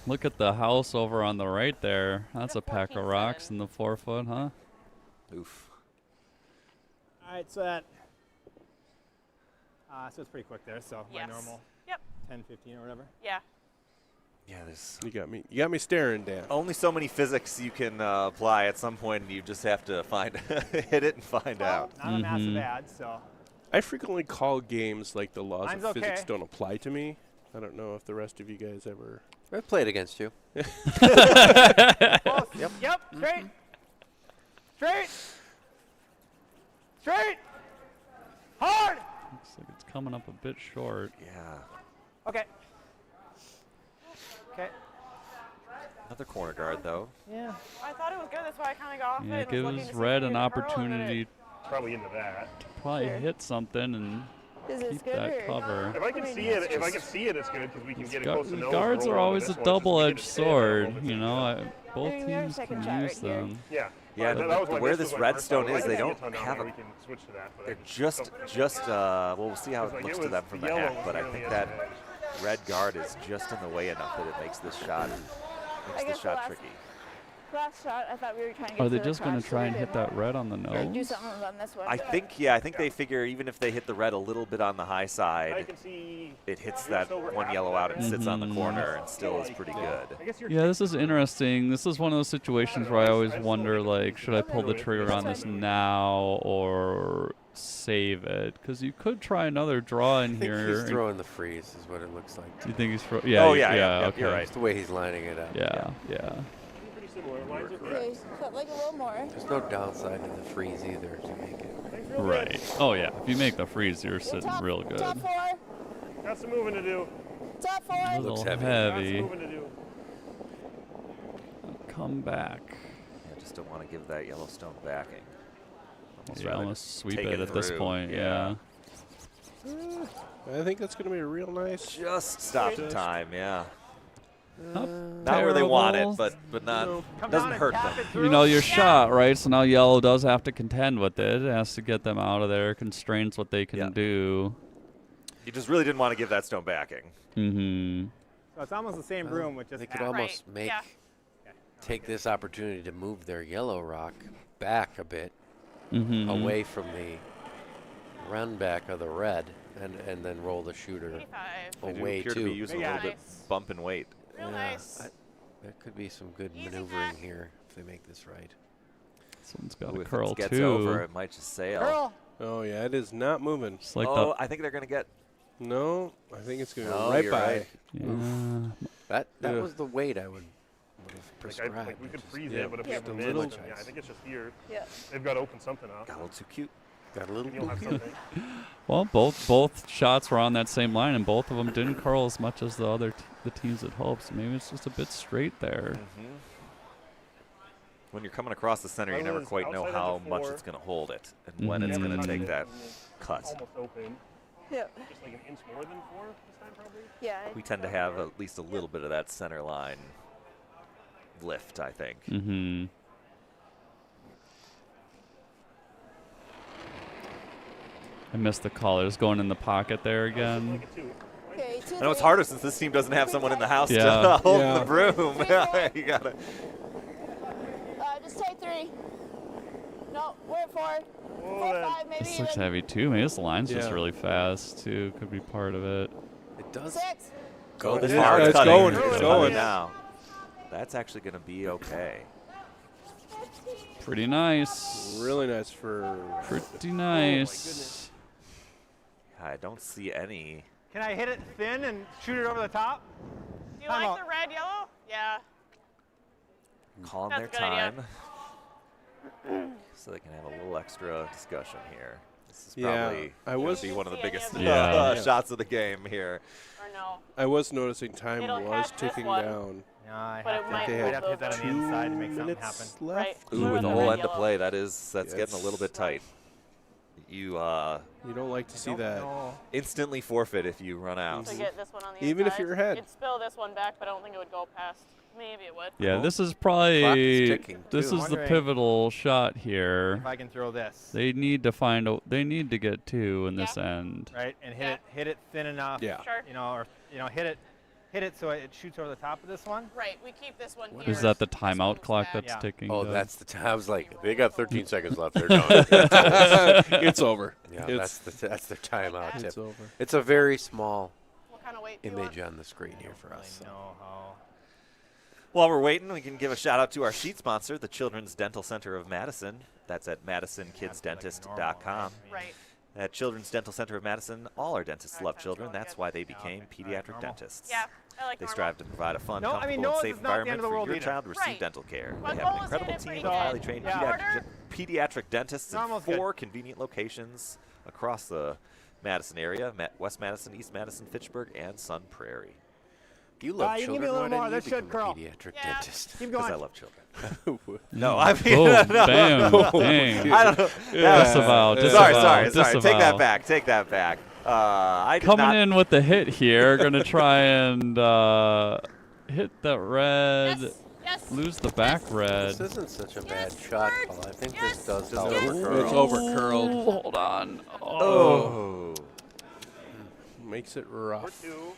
Look at the house over on the right there. That's a Got pack of 14-7. rocks in the 4 foot, huh? Oof. All right, so that. So it's pretty quick there. So Yes. my normal Yep. 10, 15 or whatever. Yeah. Yeah, there's You got me staring, Dan. only so many physics you can apply at some point, and you just have to find hit it and find out. Not a massive ad, so. I frequently call games like the laws Mine's of physics okay. don't apply to me. I don't know if the rest of you guys ever. I played against you. Close. Yep. Straight. Straight. Straight. Hard. Looks like it's coming up a bit short. Yeah. Okay. Okay. Another corner guard, though. Yeah. I thought it was good. That's why I kind of got off Yeah, it. it and was looking gives to see Red if an he could curl, and then opportunity it- to Probably into that. probably Sure. hit something and Is this keep good that or? cover. If I can see it, it's good because we can get it close to nose. Guards roll are over always this a one, just to get double-edged it spin sword, over you to know. the- Both Maybe we have a teams second can shot use right here. them. Yeah. Yeah, that was my where miss this was my redstone first one. is, If I they can don't get it have down, a. we can switch to that, but I They're can just. Well, we'll see how it Like, looks it to was them from the yellow hack, was but I really think at that the edge. red guard is just in the way enough that it makes this shot guess the shot last- tricky. Last shot, I thought we were trying to get Are they to just going going to try and hit that red on the Do nose? something on this one. I think they figure even if they hit the red a little bit on the high I side, can see. it hits that one yellow out and sits on the corner and still is pretty good. I guess you're Yeah, this is interesting. This is one of those situations where I always wonder, like, should I pull the trigger on this now or save it? Because you could try another draw in I think here. he's throwing the freeze, is what it looks like. Do you think he's yeah? Oh, yeah, okay. you're right. It's the way he's lining it up. Yeah. pretty similar. Lines are Okay, correct. cut like a little more. There's no downside to the freeze either to make it. Thanks, real good. Right. Oh yeah. If you make the freeze, you're sitting Top, real good. Top four. Got some moving to do. Top A four. little Looks heavy. Got some heavy. moving to do. Come back. I just don't want to give that Yellowstone backing. You rather almost sweep take it at this through. point. Yeah. I think that's going to be a real nice. Just stop in time, yeah. Not Not where they want terrible. it, but not Come doesn't down and hurt tap them. it through. You know your shot, right? So now yellow does have to contend with it. It has to get them out of there, constrains what they can Yeah. do. You just really didn't want to give that stone backing. Mm-hmm. So it's almost the same room with just They could half. almost Right, make yeah. take this opportunity to move their yellow rock back a bit Mm-hmm. away from the run back of the red and then roll the shooter 85. They do away appear to be too. using a Yeah. little bit Nice. bump and weight. Real Yeah, nice. There could be some good Easy maneuvering hack. here if they make this right. This one's got Ooh, a if curl it gets too. over, it might just sail. Curl. Oh yeah, it is not moving. It's like Oh, I think they're going to get. No, I think it's going to No, go right you're by. right. yeah. That Yeah. was the weight I would have Like, prescribed. like we could Just freeze yeah, it, but if we have just the a mid, little then, yeah, I think it's just here. Yeah. They've got to open something up. Got a little too cute. got a little Maybe you'll have booky. something. Well, both shots were on that same line, and both of them didn't curl as much as the other the teams had hoped. So maybe it's just a bit straight there. When you're coming across the center, you Other never than quite know outside how edge of much 4. it's going to hold it and when it's Mhm. going to take It's that cut. almost open. Yep. Just like an inch more than 4 this time, probably. Yeah. We tend to have at least a little bit of that center line lift, I think. Mm-hmm. I missed the call. It was going in the pocket there again. Like a 2. Okay, two, I know it's three. harder since this team doesn't have someone in the house Yeah. to hold Yeah. the broom. Three, four. You gotta. Just take three. No, we're at four. Oh, 4, that- 5, maybe This looks even. heavy too. Maybe this line's just Yeah. really fast too. Could be part of it. It does 6. go It this is. far. It's cutting. going, it's cutting going. now. That's actually going to be okay. Pretty nice. Really nice for. Pretty nice. I don't see any. Can I hit it thin and shoot it over the top? Do you Time like out. the red, yellow? Yeah. Calling That's their a good idea. time so they can have a little extra discussion here. This is Yeah, probably I was. be one of the See any biggest of Yeah. shots of the game here. Or no? I was noticing time It'll was catch this ticking one. down. No, I But have it to, might They I'd had have to hit that on the 2 inside to make something minutes happen. left. Right. Ooh, What with about the the whole red, end of yellow? play, that's getting a little bit tight. You You don't like to see that. No. instantly forfeit if you run out. To get this one on the Even if inside. you're ahead. It'd spill this one back, but I don't think it would go past. Maybe it would. Yeah, this is Clock is probably ticking, this too. is the Wondering pivotal shot here. If I can throw this, They need to find a. They need to get 2 in this Yeah. end. right, and Yeah. hit it thin enough. Yeah. Sure. You know, or hit it hit it so it shoots over the top of this one. Right, we keep this one here. Is that the This one's timeout clock back. that's Yeah. ticking? Oh, Doug? that's the time. I was like, they got 13 seconds left. They're done. It's over. Yeah, It's, that's their timeout it's tip. over. It's a very small What kind of weight do you image want? on the screen here for us. I know how. While we're waiting, we can give a shout out to our sheet sponsor, the Children's Dental Center of Madison. That's at MadisonKidsDentist.com. Right. At Children's Dental Center of Madison, all our dentists love children. That's why they became pediatric dentists. Yeah, I like They normal. strive to provide a fun, No, I mean, comfortable, and Noah's safe is not the end environment of the for world your either. child to receive Right. dental care. But They have an Noah's incredible hit it team pretty of good. highly trained Yeah. pediatric dentists in Almost good. 4 convenient locations across the Madison area: West Madison, East Madison, Fitchburg, and Sun Prairie. You love you can give me children. a little Why didn't more. you That should become a curl. pediatric Yeah. dentist? Keep Because going. I love children. No, I mean, Boom, no. bam, dang. I don't know. Disavow, disavow, Sorry. Take disavow. that back. Take that back. I did Coming not. in with the hit here, gonna try and hit that red, Yes, yes. lose the back red. This isn't such a bad Yes, shot, Bert. Paul. I think Yes. this does It's help. over, it's over curled. Oh, hold on. Oh. Makes it Or rough. 2.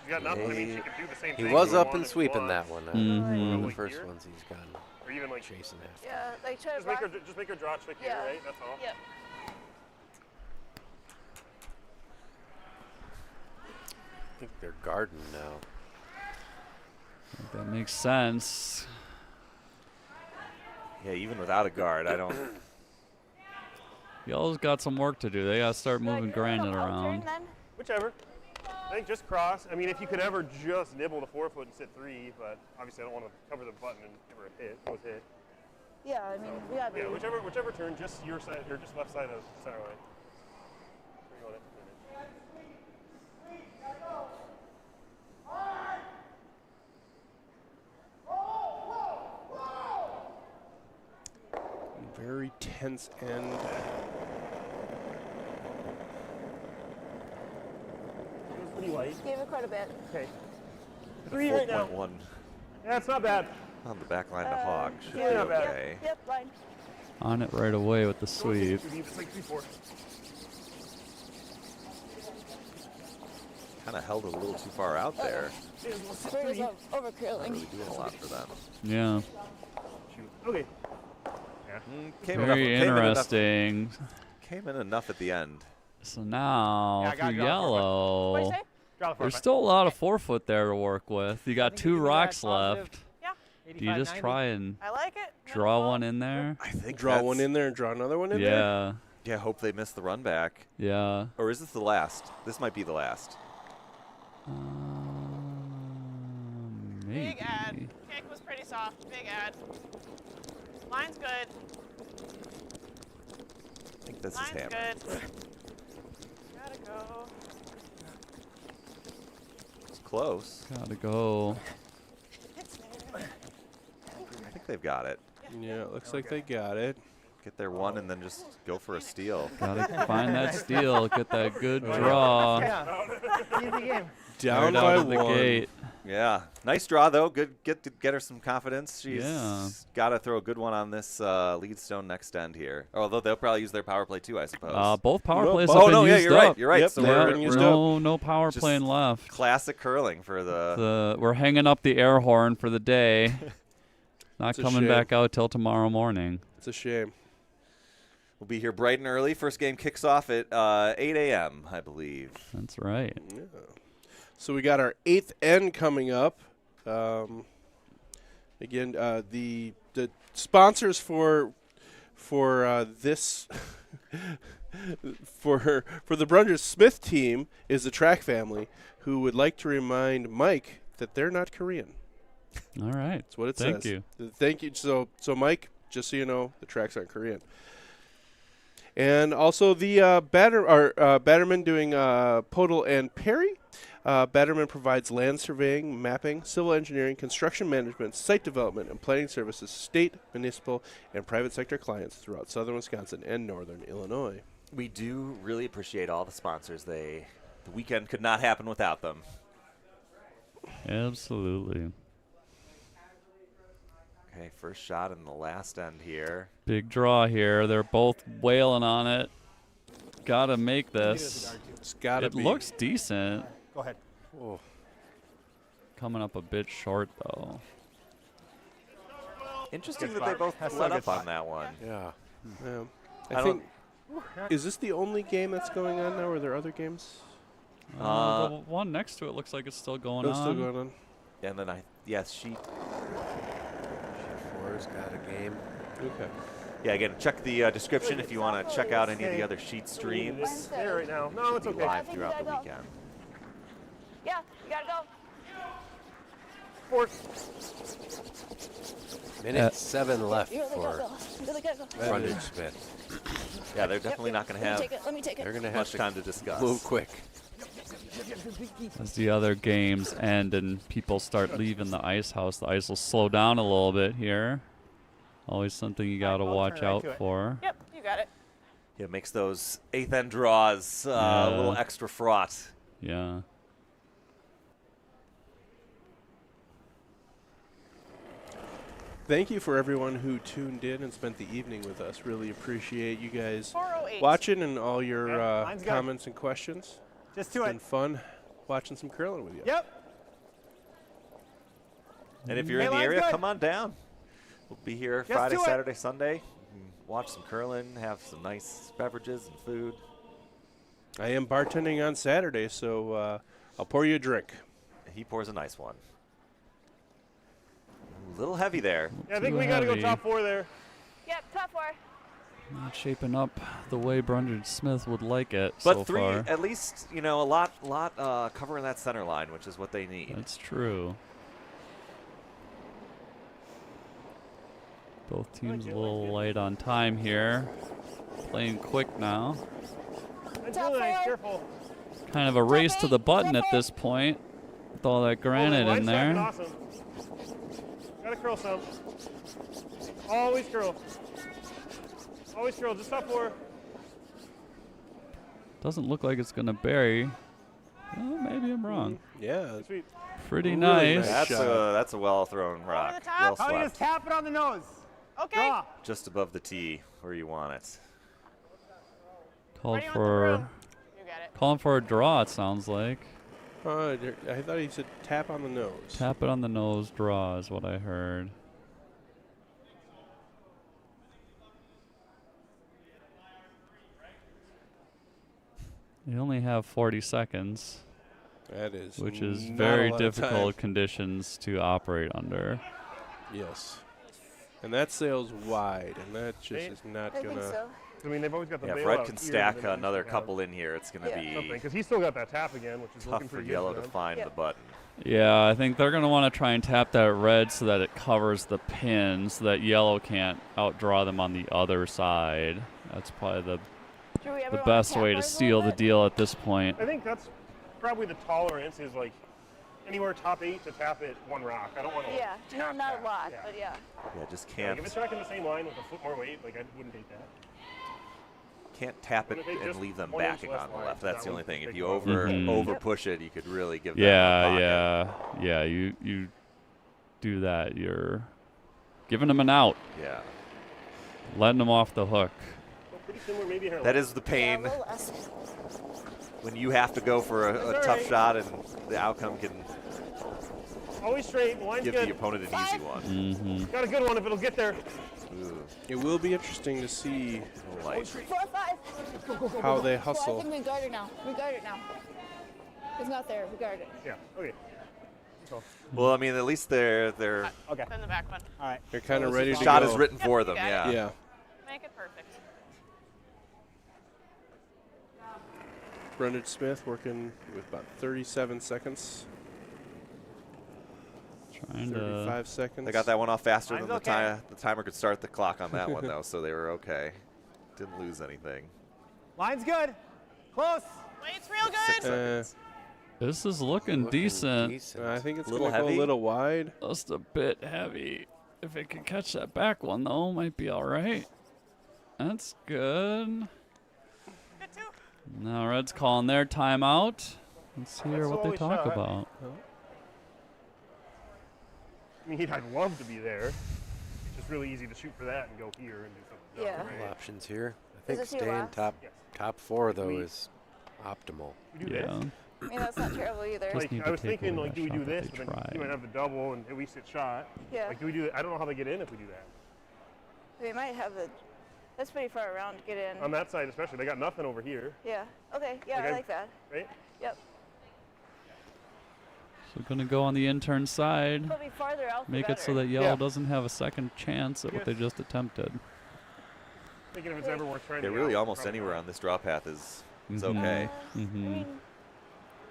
She's got nothing. I mean, she can do the same He thing. was if you up want and if you sweeping want. that one. Mhm. The Like first here? ones he's gone Or even like, chasing after. Yeah, like try to just make her, rock. just make her draw trick Yeah. here, right? That's all. Yep. I think they're guarding now. That makes sense. Yeah, even without a guard, I don't. Yellow's got some work to do. They gotta start moving Like, granite some out around. turn then? Whichever. I think just cross. I mean, if you could ever just nibble the 4-foot and sit 3, but obviously I don't want to cover the button and give her a hit. It was hit. Yeah, I mean, we gotta be. Yeah, whichever turn, just your side or just left side of the center line. Where you want it to finish. Very tense end. It was pretty light. Gave it quite a bit. Okay. 3 right now. 4.1 Yeah, it's not bad. on the back line to Hog. Should be yeah, not bad. okay. Yep, line. On it right away with the sweep. It's like 3-4. Kind of held it a little too far out there. Spurs over Not curling. really doing a lot for them. Yeah, Okay. Came very interesting. Came in enough at the end. So now Yeah, I got for you on forward. yellow, What'd you say? Draw the there's 4-foot. still a lot of 4-foot there to work with. You got think 2 you can do rocks that positive. left. Yeah, Do you just 85, try and I like it. draw one in there? I think Draw one that's- in there and draw another one in there? Yeah, Yeah, hope they miss the run back. yeah. Or is this the last? This might be the last. Maybe. Big ad. Kick was pretty soft. Big ad. Line's good. I think this is Line's hammer. good. Gotta go. It's close. Gotta go. It's there. I think they've got it. Yeah, it looks like they got it. Get their one and then just go for a steal. Gotta find that steal. Get that good draw. Yeah. Easy game. Down Right by out of the one. gate. Yeah, nice draw though. Good, get her some confidence. She's Yeah. got to throw a good one on this lead stone next end here. Although they'll probably use their power play too, I suppose. Both power No, plays both- have oh been no, yeah, used you're right. up. You're right. Yep, So they're we're, been used we're No power just playing left. classic curling for the. We're hanging up the air horn for the day. Not It's a coming shame. back out till tomorrow morning. It's a shame. We'll be here bright and early. First game kicks off at 8 a.m. I believe. That's right. Yeah. So we got our 8th end coming up. Again, the sponsors for this for the Brundage Smith team is the Track family, who would like to remind Mike that they're not Korean. All right. That's what it Thank says. you. Thank you. So Mike, just so you know, the tracks aren't Korean. And also the Batterman doing Podal and Perry. Batterman provides land surveying, mapping, civil engineering, construction management, site development, and planning services to state, municipal, and private sector clients throughout southern Wisconsin and northern Illinois. We do really appreciate all the sponsors. The weekend could not happen without them. Absolutely. Okay, first shot in the last end here. Big draw here. They're both wailing on it. Gotta make this. It's got to It be. looks decent. Go ahead. Oh. coming up a bit short, though. Interesting Good that they spot. both That's let a good up on spot. that one. Yeah. Yeah. I I don't- think. Is this the only game that's going on now? Or are there other games? The one next to it looks like it's still going Oh, on. still going on. And then sheet. Four's got a game. Okay. Yeah, again, check the description if you want to check out any of the other sheet It's streams. there right now. No, it's Be okay. live throughout the weekend. Yeah, you gotta go. Fourth. Minute 7 left You really for gotta go. You really gotta go. Brundage Smith. Yeah, they're definitely not going to have Let me take it. They're going to have much to time to discuss. move quick. As the other games end and people start leaving the ice house, the ice will slow down a little bit here. Always something you got to I'll watch turn right out to it. for. Yep, you got it. Yeah, it makes those eighth end draws a little Yeah. extra fraught. Yeah. Thank you for everyone who tuned in and spent the evening with us. Really appreciate you guys 408. watching and all your Yeah, mine's good. comments and questions. Just It's to been it. fun watching some curling with you. Yep. And if you're Hey, in the line's area, good. come on down. We'll be here Just Friday, do it. Saturday, Sunday. You can watch some curling, have some nice beverages and food. I am bartending on Saturday, so I'll pour you a drink. He pours a nice one. A little heavy there. Yeah, I think Too we got to go heavy. top 4 there. Yep, top 4. Not shaping up the way Brundage Smith would like it But so three, far. at least, a lot covering that center line, which is what they need. That's true. Both teams a little light on time here. Playing quick now. That's Top really nice. 4. Careful. Kind of a race to the button at this point. With all that granite Oh, in line stacking, there. Awesome. Gotta curl some. Always curl. Always curl. Just top 4. Doesn't look like it's going to bury. Well, maybe I'm wrong. Yeah. Sweet. Pretty Really nice. nice. That's a well thrown rock. the top. Well Probably just swept. tap it on the nose. Okay. Draw. Just above the tee where you want it. Called Where do you want the for broom? You got it. calling for a draw, it sounds like. I thought he said tap on the nose. Tap it on the nose, draw is what I heard. You only have 40 seconds, That is which is not very a lot of difficult time. conditions to operate under. Yes. And that sails wide, and that just Right. is not I think gonna. so. I mean, they've always got the Yeah, if bailout Red can ears stack and then another you have couple in here, it's going to Yeah. something, be because he's still got that tap again, which is tough looking for pretty yellow good. to for find Yeah. the button. Yeah, I think they're going to want to try and tap that red so that it covers the pin so that yellow can't outdraw them on the other side. That's probably Should we ever the wanna best tap way to ours a seal little the bit? deal at this point. I think that's probably the tolerance is like anywhere top 8 to tap it 1 rock. I don't want to. Yeah, no, not a lot, Yeah. but yeah. Yeah, just Like can't if it's tracking the same line with a foot more weight, like I wouldn't take that. tap it But if they and just leave them 1 inch backing less on the line, left. That's that the only would thing. If take you them out. over Yep. push it, you could really give them a pocket. Yeah. You do that, you're giving them an out, Yeah. letting them off the hook. Well, pretty similar, maybe here. That is the Yeah, a pain little less. when you have to go for a That's tough all right. shot and the outcome can always straight. Line's give good. the opponent an easy one. Mm-hmm. Got a good one if it'll get there. Ooh, It will be interesting to see a little light. 4, 5. how they Well, I hustle. think we guard it now. We guard it now. It's not there. We guard it. Yeah. Okay. So, Well, I mean, at least their Okay. Then the back one. All right. They're kind of ready to shot go. is written Yep, for you them. got it. Yeah. Yeah. Make it perfect. Brundage Smith working with about 37 seconds, Trying to 35 seconds. They got that one off faster Mine's than okay. the timer could start the clock on that one, though, so they were okay. Didn't lose anything. Line's good. Close. Wait's real 6 good. seconds. This is looking decent. I think it's Little going to go a heavy? little wide. Just a bit heavy. If it can catch that back one, though, might be all right. That's good. Good too. Now Red's calling their timeout. Let's hear That's what they always talk shot. about. I mean, I'd love to be there. It's just really easy to shoot for that and go here and do something. Yeah. else, Couple right? options here. I Is think this your staying last? top Yes. top 4 though We- is optimal. We do Yeah. this. I mean, that's not terrible either. Just need I to was take thinking, away like, that do we do shot that this? they But then tried. you might have the double, and we sit shot. Yeah. Like, do we do that? I don't know how they get in if we do that. We might have the. That's pretty far around to get in. On that side, especially, they got nothing over here, Yeah. Okay. Yeah, I like that. right? Yep. So gonna go on the intern side. Probably farther out. the Make it so better. that yellow Yeah. doesn't have a second chance at what they just attempted. Thinking if it's ever worth trying Yeah, to really out, almost probably anywhere not. on this draw path is Mhm. okay. I mean,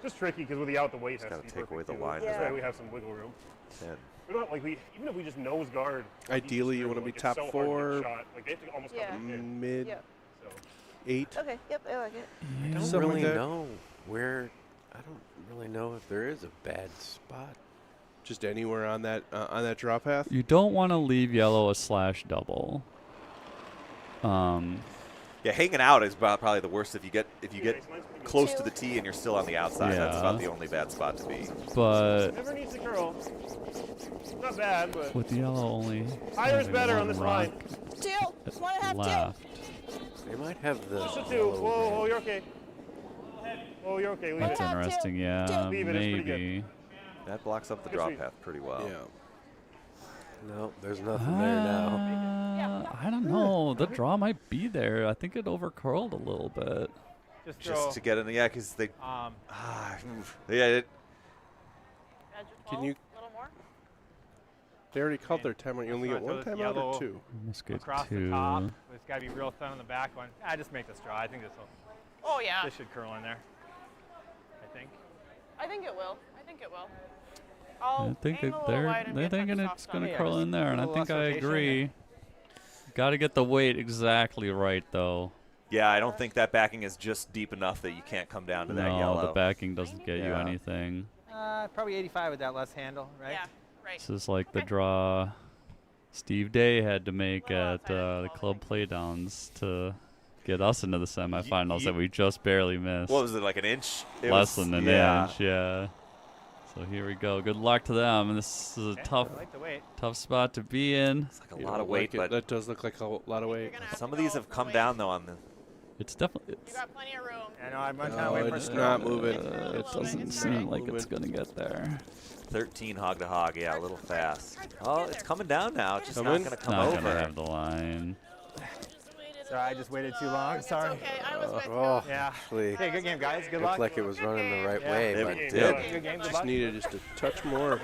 Just tricky because with the out, the weight Just has gotta to be take away perfect the too. line. This Yeah. way we have some wiggle room. 10. We don't like even if we just nose guard. Ideally, you want wanna to be top so hard to four. get shot. Like they have to almost Yeah. cover the pin. Mid Yep. So 8. Okay. Yep. I like it. I don't Something like really that. know where. I don't really know if there is a bad spot. Just anywhere on that draw path. You don't want to leave yellow a slash double. Yeah, hanging out is probably the worst if you get Yeah, mine's pretty good. close to the tee and you're still on the outside. That's Yeah. about the only bad spot to be. But Never needs to curl. Not bad, but with yellow only higher is having better one on this rock line. 2. 1.5. 2. left. They might have the. Just a 2. Whoa, you're okay. Whoa, you're okay. Leave That's it. Two. interesting. Yeah, Leave it, it's pretty good. maybe. That blocks up the Good draw sweep. path pretty well. Yeah. No, there's nothing there now. I don't know. The draw might be there. I think it overcurled a little bit. Just throw. Just to get in the, yeah, because they, yeah, Oh. it, Edge of Can 12, you- a little more. They already called their timeout. You only That's get why I one throw this timeout or yellow 2? Let's get across the 2. top. It's got to be real thin on the back one. I just make this draw. I think this will. Oh yeah. This should curl in there. I think. I think it will. I think it will. I'll I think hang that a little wide and they're get thinking that it's soft going to spot. Yeah, curl just in there, and a I little think I less rotation agree. Got to get the weight exactly right, though. yeah, I don't think that backing is just deep enough that you can't come down to that No, yellow. the backing doesn't get you Yeah. anything. Probably 85 with that less handle, right? Yeah, right. This is like the Okay. draw Steve Day had to make Little at outside the of club 12, playdowns to get us into the semifinals you- that we just barely missed. What was it, like an inch? It Less was- than an yeah. inch, yeah. So here we go. Good luck to them. This is a Okay, tough, I like the weight. tough spot to be in. It's like a You lot don't of weight, like it. but That does look like a lot of weight. You're gonna have some to of these go have come away. down, though, on the It's definitely. You got plenty of room. I know. I'm trying to No, wait for it it's to not curl. moving. It's curling a It little bit. doesn't It's seem starting. like it's Moving. going to get there. 13 hog to hog. Yeah, a little fast. Right, Oh, get it's there. coming down now. It's just not Coming? going to come Not over. going to have the line. Just waited a Sorry, I little just waited too long. long. It's Sorry. okay. I was with you. Oh, Yeah. actually, Hey, good game, guys. Good looked luck. like it was running the right Yeah. way, It but did. Good game. Good Just luck. needed just a touch more.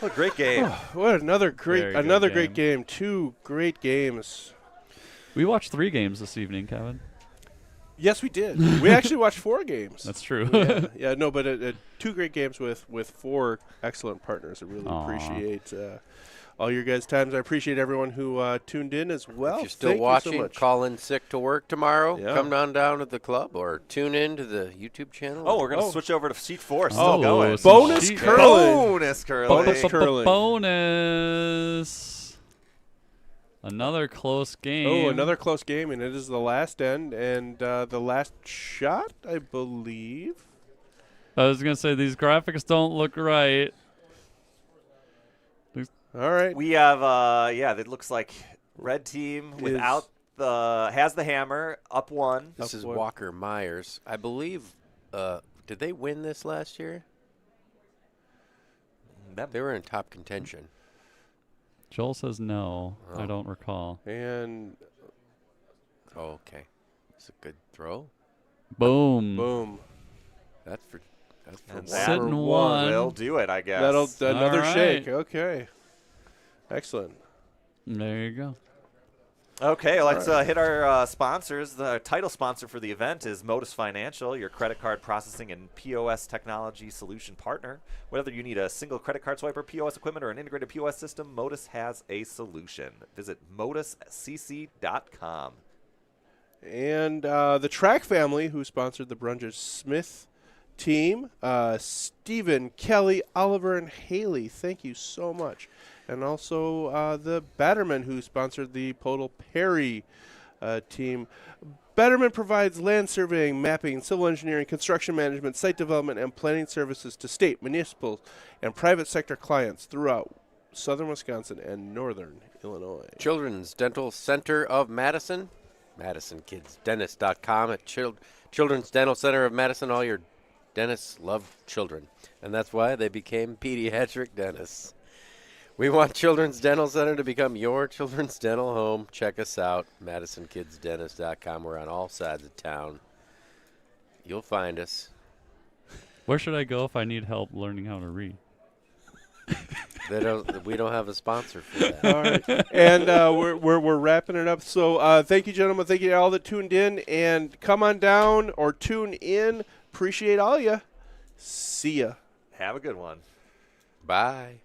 Oh, great game. What another Very good another great game. 2 great games. We watched 3 games this evening, Kevin. Yes, we did. We actually watched 4 games. That's true. Yeah, no, but 2 great games with 4 excellent partners. I really Aw. appreciate all your guys' times. I appreciate everyone who tuned in as well. if you're still Thank watching, you so much. call in sick to work tomorrow. Yeah. Come down to the club or tune in to the YouTube channel. Oh, we're going to Oh. switch over to sheet 4. Still Oh, going. some Bonus sheet- curling. Bonus curling. Bonus curling. Bonus. Another close game. Oh, another close game, and it is the last end and the last shot, I believe. I was going to say, these graphics don't look right. All right. We have, yeah, it looks like red team without has the hammer, up 1. This Up is one. Walker Myers. I believe, did they win this last year? They were in top contention. Joel says no. I Oh. don't recall. And Oh, okay. It's a good throw. Boom. boom. That's for And Walker. Sitting Number one. Will do it, I guess. That'll another All shake. right. Okay. Excellent. There you go. Okay, let's hit our sponsors. The title sponsor for the event is Modus Financial, your credit card processing and POS technology solution partner. Whether you need a single credit card swiper, POS equipment, or an integrated POS system, Modus has a solution. Visit moduscc.com. And the Track family, who sponsored the Brundage Smith team, Stephen, Kelly, Oliver, and Haley, thank you so much. And also the Batterman, who sponsored the Podal Perry team. Batterman provides land surveying, mapping, civil engineering, construction management, site development, and planning services to state, municipal, and private sector clients throughout southern Wisconsin and northern Illinois. Children's Dental Center of Madison, MadisonKidsDentist.com at Children's Dental Center of Madison. All your Dentists love children, and that's why they became pediatric dentists. We want Children's Dental Center to become your children's dental home. Check us out, MadisonKidsDentist.com. We're on all sides of town. You'll find us. Where should I go if I need help learning how to read? We don't have a sponsor for that. All right. And we're wrapping it up. So thank you, gentlemen. Thank you to all that tuned in. And come on down or tune in. Appreciate all you. See ya. Have a good one. Bye.